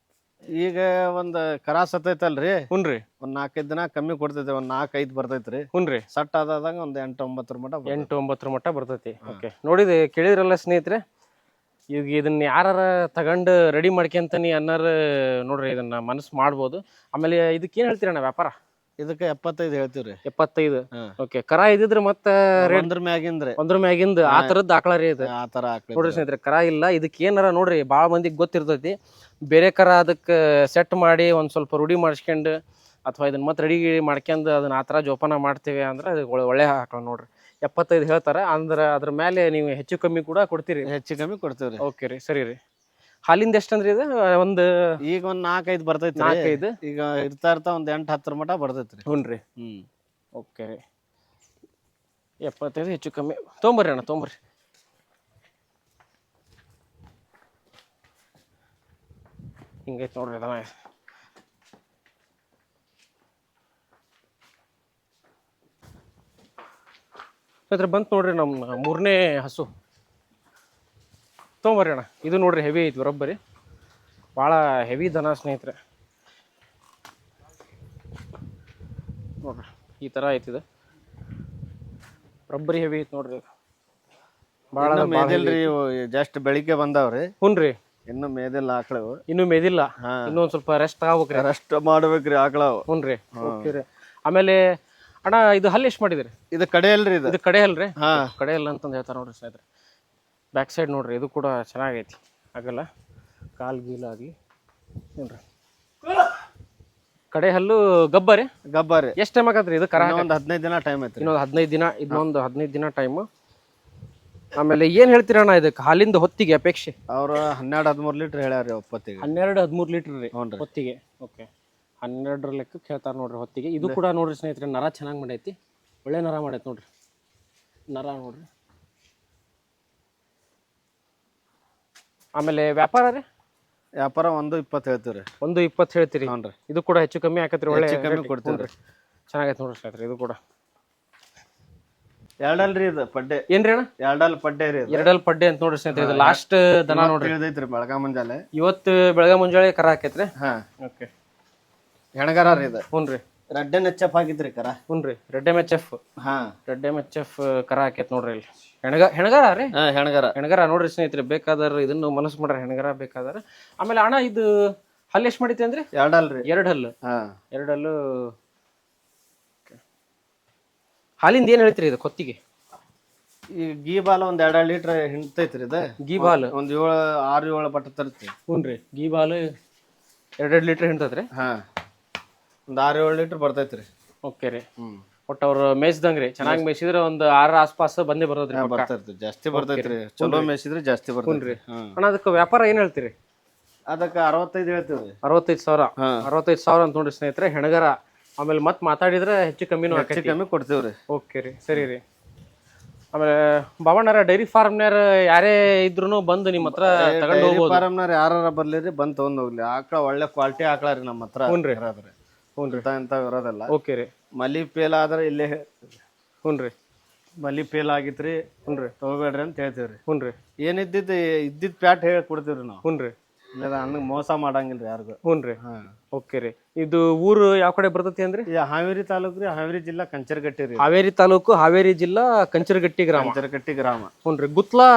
ಈಗ ಒಂದು ಕರ ಸತ್ತೈತಲ್ರಿ ಹುನ್ರಿ ಒಂದ್ 4-5 ದಿನ ಕಮ್ಮಿ ಕೊಡ್ತೈತಿ ಒಂದ್ 4-5 ಬರ್ತೈತ್ರಿ ಹುನ್ರಿ ಸಟ್ ಆದಾಗ ಒಂದ್ 8-9 ಮಟ 8-9 ಮಟ್ಟ ಬರ್ತೈತಿ ಓಕೆ ನೋಡಿದೆ ಕೇಳಿದ್ರಲ್ಲ ಸ್ನೇಹಿತರೆ ಈಗ ಇದನ್ನ ಯಾರ ತಗೊಂಡು ರೆಡಿ ಮಾಡ್ಕೊಂತಾನಿ ಅನ್ನೋರು ನೋಡ್ರಿ ಇದನ್ನ ಮನಸ್ಸು ಮಾಡ್ಬೋದು ಆಮೇಲೆ ಇದಕ್ಕೆ ಏನು ಹೇಳ್ತೀರಣ್ಣ ವ್ಯಾಪಾರ ಇದಕ್ಕೆ 75 ಹೇಳ್ತೀವ್ರಿ 75 ಓಕೆ ಕರ ಇದಿದ್ರೆ ಮತ್ತೆ ಒಂದ್ರ ಮ್ಯಾಗಿಂದ ಆ ತರದ್ ಆಕಳ ರೀ ಇದು ಆ ತರ ನೋಡ್ರಿ ಸ್ನೇಹಿತರೆ ಕರ ಇಲ್ಲ ಇದಕ್ಕೆ ಏನಾರ ನೋಡ್ರಿ ಭಾಳ ಮಂದಿಗೆ ಗೊತ್ತಿರ್ತೈತಿ ಬೇರೆ ಕರ ಅದಕ್ಕೆ ಸೆಟ್ ಮಾಡಿ ಒಂದ್ ಸ್ವಲ್ಪ ರೂಢಿ ಮಾಡಿಸ್ಕೊಂಡು ಅಥವಾ ಇದನ್ನ ಮತ್ತೆ ರೆಡಿ ಮಾಡ್ಕೊಂಡು ಅದನ್ನ ಆ ಥರ ಜೋಪಾನ ಮಾಡ್ತೇವೆ ಅಂದ್ರೆ ಅದು ಒಳ್ಳೆ ಆಕಳ ನೋಡ್ರಿ 75 ಹೇಳ್ತಾರ ಅಂದ್ರೆ ಅದ್ರ ಮೇಲೆ ನೀವು ಹೆಚ್ಚು ಕಮ್ಮಿ ಕೂಡ ಕೊಡ್ತೀರಿ. ಹೆಚ್ಚು ಕಮ್ಮಿ ಕೊಡ್ತೀವ್ರಿ. ಓಕೆ ರೀ, ಸರಿ ರೀ. ಹಾಲಿಂದ ಎಷ್ಟಂದ್ರಿ ಇದು? ಒಂದು ಈಗ ಒಂದ್ 4-5 ಬರ್ತೈತಿ. 4-5 ಈಗ ಇರ್ತಾ ಒಂದು 8-10 ಮಟ ಬರ್ತೈತ್ರಿ. ಹ್ಞೂ ರೀ. ಓಕೆ ರೀ. 75 ಹೆಚ್ಚು ಕಮ್ಮಿ ತೊಗೊಂಬರ್ರಿ ಅಣ್ಣ, ತೊಗೊಂಬರ್ರಿ. ಹಿಂಗೈತೆ ನೋಡ್ರಿ ಅದನ್ನ. ಸ್ನೇಹಿತರೆ ಬಂತು ನೋಡ್ರಿ ನಮ್ಮ 3ನೇ ಹಸು. ತೊಗೊಂಬರ್ರಿ ಅಣ್ಣ. ಇದು ನೋಡ್ರಿ ಹೆವಿ ಐತಿ ಬರೋಬ್ಬರಿ, ಭಾಳ ಹೆವಿ ದನ ಸ್ನೇಹಿತರೆ. ನೋಡ್ರಿ ಈ ಥರ ಐತಿದೆ, ಬರೋಬ್ಬರಿ ಹೆವಿ ಐತಿ ನೋಡ್ರಿ. ಭಾಳ ಮೇದಿಲ್ರಿ, ಜಸ್ಟ್ ಬೆಳಿಗ್ಗೆ ಬಂದಾವ್ರಿ. ಹ್ಞೂ ರೀ, ಇನ್ನು ಮೇದಿಲ್ಲ ಆಕಳು. ಇನ್ನೂ ಮೇದಿಲ್ಲ, ಇನ್ನೊಂದು ಸ್ವಲ್ಪ ರೆಸ್ಟ್ ಆಗ್ಬೇಕ್ರಿ. ರೆಸ್ಟ್ ಮಾಡ್ಬೇಕ್ರಿ ಆಕಳ. ಹ್ಞೂ ರೀ. ಓಕೆ ರೀ. ಆಮೇಲೆ ಅಣ್ಣ ಇದು ಹಲ್ಲು ಎಷ್ಟು ಮಾಡಿದ್ರಿ? ಇದು ಕಡೆ ಅಲ್ರಿ, ಇದು ಕಡೆ ಅಲ್ರಿ? ಕಡೆ ಅಲ್ಲ ಅಂತಂದು ಹೇಳ್ತಾರೆ ನೋಡ್ರಿ ಸ್ನೇಹಿತರೆ. ಬ್ಯಾಕ್ ಸೈಡ್ ನೋಡ್ರಿ, ಇದು ಕೂಡ ಚೆನ್ನಾಗೈತಿ, ಆಗಲ್ಲ ಕಾಲ್ ಗೀಲಾಗಿ ನೋಡ್ರಿ. ಕಡೆ ಹಲ್ಲು ಗಬ್ಬರಿ. ಎಷ್ಟು ಟೈಮ್ ಆಗತ್ರಿ ಇದು ಕರ? ಒಂದು 15 ದಿನ ಟೈಮ್ ಐತಿ. ಇನ್ನೊಂದು 15 ದಿನ, ಇನ್ನೊಂದು 15 ದಿನ ಟೈಮು. ಆಮೇಲೆ ಏನು ಹೇಳ್ತೀರಣ್ಣ ಇದಕ್ಕೆ ಹಾಲಿಂದ ಹೊತ್ತಿಗೆ ಅಪೇಕ್ಷೆ? ಅವ್ರು 12-13 ಲೀಟ್ರ್ ಹೇಳ್ಯಾರ ಒಪ್ಪತ್ತಿಗೆ. 12-13 ಲೀಟ್ರ್ ರೀ ಹೊತ್ತಿಗೆ. ಓಕೆ, 12 ಲೆಕ್ಕಕ್ಕೆ ಹೇಳ್ತಾರೆ ನೋಡ್ರಿ ಹೊತ್ತಿಗೆ. ಇದು ಕೂಡ ನೋಡ್ರಿ ಸ್ನೇಹಿತರೆ, ನರ ಚೆನ್ನಾಗಿ ಮಾಡೈತಿ, ಒಳ್ಳೆ ನರ ಮಾಡೈತಿ ನೋಡ್ರಿ. ನರ ನೋಡ್ರಿ. ಆಮೇಲೆ ವ್ಯಾಪಾರ ರೀ? ವ್ಯಾಪಾರ 1.20 ಹೇಳ್ತೀವಿ ರೀ. 1.20 ಹೇಳ್ತೀರಿ? ಹ್ಞೂ ರೀ. ಇದು ಕೂಡ ಹೆಚ್ಚು ಕಮ್ಮಿ ಆಕತ್ರಿ, ಒಳ್ಳೆ ಕಮ್ಮಿ ಕೊಡ್ತೀವಿ ರೀ. ಚೆನ್ನಾಗೈತೆ ನೋಡ್ರಿ ಸ್ನೇಹಿತರೆ. ಇದು ಕೂಡ ಎರಡಲ್ರಿ, ಇದು ಪಡ್ಡೆ. ಏನ್ರಿ ಅಣ್ಣ? ಎರಡಲ್ ಪಡ್ಡೆ ರೀ. ಎರಡಲ್ ಪಡ್ಡೆ ಅಂತ ನೋಡ್ರಿ ಸ್ನೇಹಿತರೆ. ಇದು ಲಾಸ್ಟ್ ದನ ನೋಡ್ರಿ. ಇಳಿದೈತ್ರಿ ಬೆಳಗ ಮುಂಜಾನೆ. ಇವತ್ತು ಬೆಳಗ್ಗೆ ಮುಂಜಾನೆ ಕರ ಹಾಕೈತ್ರಿ. ಓಕೆ, ಹೆಣಗರ ರೀ ಇದು. ಹ್ಞೂ ರೀ. ರೆಡ್ ಎಚ್ ಹಾಕಿದ್ರಿ ಕರ. ಹ್ಞೂ ರೀ, ರೆಡ್ MHF. ರೆಡ್ MHF ಕರ ಹಾಕೈತ್ ನೋಡ್ರಿ ಇಲ್ಲಿ. ಹೆಣಗರ ರೀ? ಹೆಣಗರ ನೋಡ್ರಿ ಸ್ನೇಹಿತರೆ. ಬೇಕಾದ್ರೆ ಇದನ್ನು ಮನಸ್ಸು ಮಾಡ್ರಿ, ಹೆಣಗರ ಬೇಕಾದ್ರೆ. ಆಮೇಲೆ ಅಣ್ಣ ಇದು ಹಲ್ಲು ಎಷ್ಟು ಮಾಡಿತಿ ಅಂದ್ರಿ? 2 ಹಲ್ಲು. 2 ಹಲ್ಲು. 2 ಹಲ್ಲು. ಹಾಲಿಂದ ಏನು ಹೇಳ್ತೀರಿ ಇದು ಹೊತ್ತಿಗೆ? ಈ ಗೀ ಬಾಲ್ ಒಂದ್ 2 ಲೀಟ್ರ್ ಹಿಂಡ್ತೈತ್ರಿ ಇದು. ಗೀ ಬಾಲ್ ಒಂದ್ 6-7 ಬಟ್ಟ ತರ್ತಿ. ಹ್ಞೂ ರೀ, ಗೀ ಬಾಲ್ 2 ಲೀಟ್ರ್ ಹಿಂಡ್ತೈತ್ರಿ. ಒಂದ್ 6-7 ಲೀಟ್ರ್ ಬರ್ತೈತ್ರಿ. ಓಕೆ ರೀ. ಒಟ್ಟು ಅವ್ರು ಮೇಯ್ಸ್ದಂಗ್ರಿ, ಚೆನ್ನಾಗಿ ಮೇಯ್ಸಿದ್ರೆ ಒಂದು 6 ಆಸ್ಪಾಸ್ ಬಂದೇ ಬರೋದ್ರಿ. ಬರ್ತೈತ್ರಿ, ಜಾಸ್ತಿ ಬರ್ತೈತ್ರಿ. ಚಲೋ ಮೇಯ್ಸಿದ್ರೆ ಜಾಸ್ತಿ ಬರ್ತೈತ್ರಿ. ಅಣ್ಣ ಅದಕ್ಕೆ ವ್ಯಾಪಾರ ಏನು ಹೇಳ್ತೀರಿ? ಅದಕ್ಕೆ 65 ಹೇಳ್ತೀವಿ. 65,000. 65,000 ಅಂತ ನೋಡ್ರಿ ಸ್ನೇಹಿತರೆ, ಹೆಣಗರ. ಆಮೇಲೆ ಮತ್ತೆ ಮಾತಾಡಿದ್ರೆ ಹೆಚ್ಚು ಕಮ್ಮಿನೂ ಹೆಚ್ಚು ಕಮ್ಮಿ ಕೊಡ್ತೀವ್ರಿ. ಓಕೆ ರೀ, ಸರಿ ರೀ. ಆಮೇಲೆ ಬಾಬಣ್ಣರ ಡೈರಿ ಫಾರ್ಮ್ನಾರ ಯಾರೇ ಇದ್ರು ಬಂದು ನಿಮ್ಮ ಹತ್ರ ತಗೊಂಡು ಹೋಗ್ಬೋದು. ಫಾರ್ಮ್ನಾರ ಯಾರ ಬರ್ಲಿರಿ, ಬಂದು ತಗೊಂಡ್ ಹೋಗ್ಲಿ. ಆಕಳ ಒಳ್ಳೆ ಕ್ವಾಲಿಟಿ ಆಕಳ ರೀ ನಮ್ಮ ಹತ್ರ. ಹ್ಞೂ ರೀ. ಇಂತ ಇರೋದಲ್ಲ. ಓಕೆ ರೀ. ಮಲಿ ಪೇಲ್ ಆದ್ರೆ ಇಲ್ಲೇ. ಹ್ಞೂ ರೀ. ಮಲಿ ಪೇಲ್ ಆಗಿತ್ರಿ, ಹ್ಞೂ ರೀ, ತಗೋಬೇಡ್ರಿ ಅಂತ ಹೇಳ್ತೀವ್ರಿ. ಹ್ಞೂ ರೀ. ಇದ್ದಿದ್ ಪ್ಯಾಟ್ ಹೇಳಿ ಕೊಡ್ತೀವ್ರಿ ನಾವು. ಹ್ಞೂ ರೀ. ಹಂಗ ಮೋಸ ಮಾಡಂಗಿಲ್ರಿ ಯಾರಿಗೂ. ಹ್ಞೂ ರೀ. ಓಕೆ ರೀ. ಇದು ಊರು ಯಾವ ಕಡೆ ಬರ್ತೈತಿ ಅಂದ್ರಿ? ಹಾವೇರಿ ತಾಲೂಕು ರೀ, ಹಾವೇರಿ ಜಿಲ್ಲಾ ಕಂಚರಗಟ್ಟಿ ರೀ. ಹಾವೇರಿ ತಾಲೂಕು, ಹಾವೇರಿ ಜಿಲ್ಲಾ ಕಂಚರಗಟ್ಟಿ ಗ್ರಾಮ. ಕಂಚರಗಟ್ಟಿ ಗ್ರಾಮ. ಹ್ಞೂ ರೀ. ಗುತ್ಲಾ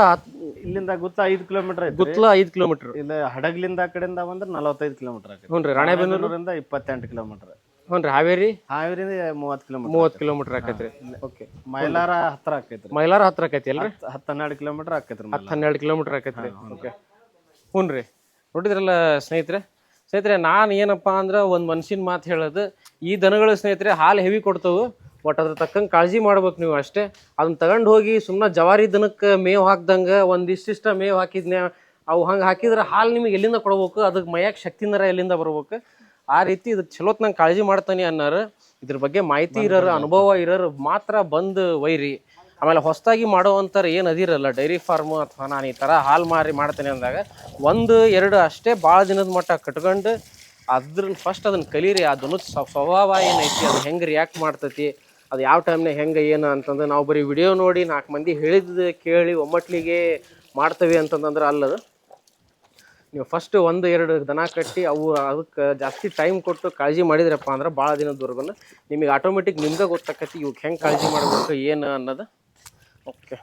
ಇಲ್ಲಿಂದ 5 ಕಿಲೋಮೀಟರ್ ಐತಿ. ಗುತ್ಲಾ 5 ಕಿಲೋಮೀಟರ್. ಇಲ್ಲ ಹಡಗ್ಲಿಂದ ಆ ಕಡೆಯಿಂದ ಬಂದ್ರೆ 45 ಕಿಲೋಮೀಟರ್ ಆಗುತ್ತೆ. ಹ್ಞೂ ರೀ. ರಾಣೆಬೆನ್ನೂರಿಂದ 28 ಕಿಲೋಮೀಟರ್. ಹ್ಞೂ ರೀ. ಹಾವೇರಿಂದ 30 ಕಿಲೋಮೀಟರ್ ಆಕೈತ್ರಿ. ಓಕೆ. ಮೈಲಾರ ಹತ್ರ ಆಕೈತ್ರಿ. ಮೈಲಾರ ಹತ್ರ ಆಕೈತಿ ಅಲ್ರಿ? 10-12 ಕಿಲೋಮೀಟರ್ ಆಕೈತ್ರಿ. 10-12 ಕಿಲೋಮೀಟರ್ ಆಕೈತ್ರಿ. ಓಕೆ. ಹ್ಞೂ ರೀ. ನೋಡಿದ್ರಲ್ಲ ಸ್ನೇಹಿತರೆ. ನಾನು ಏನಪ್ಪ ಅಂದ್ರೆ ಒಂದು ಮನ್ಸಿನ ಮಾತು ಹೇಳೋದು, ಈ ದನಗಳು ಸ್ನೇಹಿತರೆ ಹಾಲು ಹೆವಿ ಕೊಡ್ತವೆ, ಬಟ್ ಅದ್ರ ತಕ್ಕಂಗೆ ಕಾಳಜಿ ಮಾಡ್ಬೇಕು ನೀವು ಅಷ್ಟೇ. ಅದನ್ನ ತಗೊಂಡು ಹೋಗಿ ಸುಮ್ಮನೆ ಜವಾರಿ ದನಕ್ಕೆ ಮೇವು ಹಾಕ್ದಂಗೆ ಒಂದಿಷ್ಟಿಷ್ಟ ಮೇವು ಹಾಕಿದ್ನೆ ಅವು ಹಂಗೆ ಹಾಕಿದ್ರೆ ಹಾಲು ನಿಮಗೆ ಎಲ್ಲಿಂದ ಕೊಡ್ಬೇಕು? ಅದಕ್ಕೆ ಮೈಯಾಗ ಶಕ್ತಿನರ ಎಲ್ಲಿಂದ ಬರ್ಬೇಕು? ಆ ರೀತಿ ಇದಕ್ಕೆ ಚಲೋತ್ ನಂಗೆ ಕಾಳಜಿ ಮಾಡ್ತಾನೆ ಅನ್ನೋರು, ಇದ್ರ ಬಗ್ಗೆ ಮಾಹಿತಿ ಇರೋರು, ಅನುಭವ ಇರೋರು ಮಾತ್ರ ಬಂದು ಒಯ್ರಿ. ಆಮೇಲೆ ಹೊಸದಾಗಿ ಮಾಡೋವಂಥವ್ರು ಏನು ಅದಿರಲ್ಲ ಡೈರಿ ಫಾರ್ಮು ಅಥವಾ ನಾನು ಈ ಥರ ಹಾಲು ಮಾರಿ ಮಾಡ್ತೇನೆ ಅಂದಾಗ 1-2 ಅಷ್ಟೇ ಭಾಳ ದಿನದ ಮಟ್ಟ ಕಟ್ಕೊಂಡು ಫಸ್ಟ್ ಅದನ್ನು ಕಲೀರಿ. ಅದನ್ನು ಸ್ವಭಾವ ಏನೈತಿ, ಅದು ಹೆಂಗೆ ರಿಯಾಕ್ಟ್ ಮಾಡ್ತೈತಿ, ಅದು ಯಾವ ಟೈಮ್ನಾಗ ಹೆಂಗೆ ಏನು ಅಂತಂದ್ರೆ ನಾವು ಬರೀ ವಿಡಿಯೋ ನೋಡಿ 4 ಮಂದಿ ಹೇಳಿದ್ದು ಕೇಳಿ ಒಮ್ಮಟ್ಲಿಗೆ ಮಾಡ್ತೇವೆ ಅಂತಂದ್ರೆ ಅಲ್ಲದು. ನೀವು ಫಸ್ಟ್ 1-2 ದನ ಕಟ್ಟಿ ಅದಕ್ಕೆ ಜಾಸ್ತಿ ಟೈಮ್ ಕೊಟ್ಟು ಕಾಳಜಿ ಮಾಡಿದ್ರಪ್ಪ ಅಂದ್ರೆ ಭಾಳ ದಿನದವರೆಗೂ ನಿಮಗೆ ಆಟೋಮೆಟಿಕ್ ನಿಮ್ಗೆ ಗೊತ್ತಾಕತಿ ಇವಕ್ಕೆ ಹೆಂಗೆ ಕಾಳಜಿ ಮಾಡಬೇಕು ಏನು ಅನ್ನೋದು. ಓಕೆ.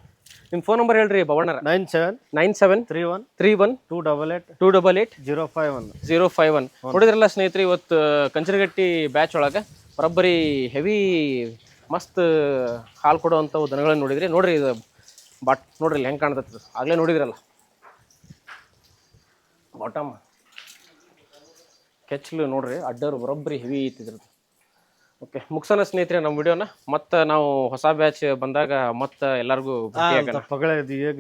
ನಿಮ್ಮ ಫೋನ್ ನಂಬರ್ ಹೇಳ್ರಿ ಭವಣ್ಣರ. 9731 288 051. ನೋಡಿದ್ರಲ್ಲ ಸ್ನೇಹಿತರೆ, ಇವತ್ತು ಕಂಚರಗಟ್ಟಿ ಬ್ಯಾಚ್ ಒಳಗೆ ಬರೋಬ್ಬರಿ ಹೆವಿ ಮಸ್ತ್ ಹಾಲು ಕೊಡುವಂಥವು ದನಗಳನ್ನು ನೋಡಿದ್ರಿ. ನೋಡ್ರಿ ಇದು ನೋಡ್ರಿ ಇಲ್ಲಿ ಹೆಂಗೆ ಕಾಣ್ತೈತೆ, ಆಗಲೇ ನೋಡಿದ್ರಲ್ಲ ಬಾಟಮ್ ಕೆಚ್ಚಲು ನೋಡ್ರಿ, ಅಡ್ಡರು ಬರೋಬ್ಬರಿ ಹೆವಿ ಐತಿದ್ರದ್ದು ಓಕೆ ಮುಗ್ಸೋಣ ಸ್ನೇಹಿತರೆ ನಮ್ಮ ವಿಡಿಯೋನ ಮತ್ತೆ ನಾವು ಹೊಸ ಬ್ಯಾಚ್ ಬಂದಾಗ ಮತ್ತೆ ಎಲ್ಲರಿಗೂ ಭೇಟಿಯಾಗೋಣ. ಪಗಳ ಈಗ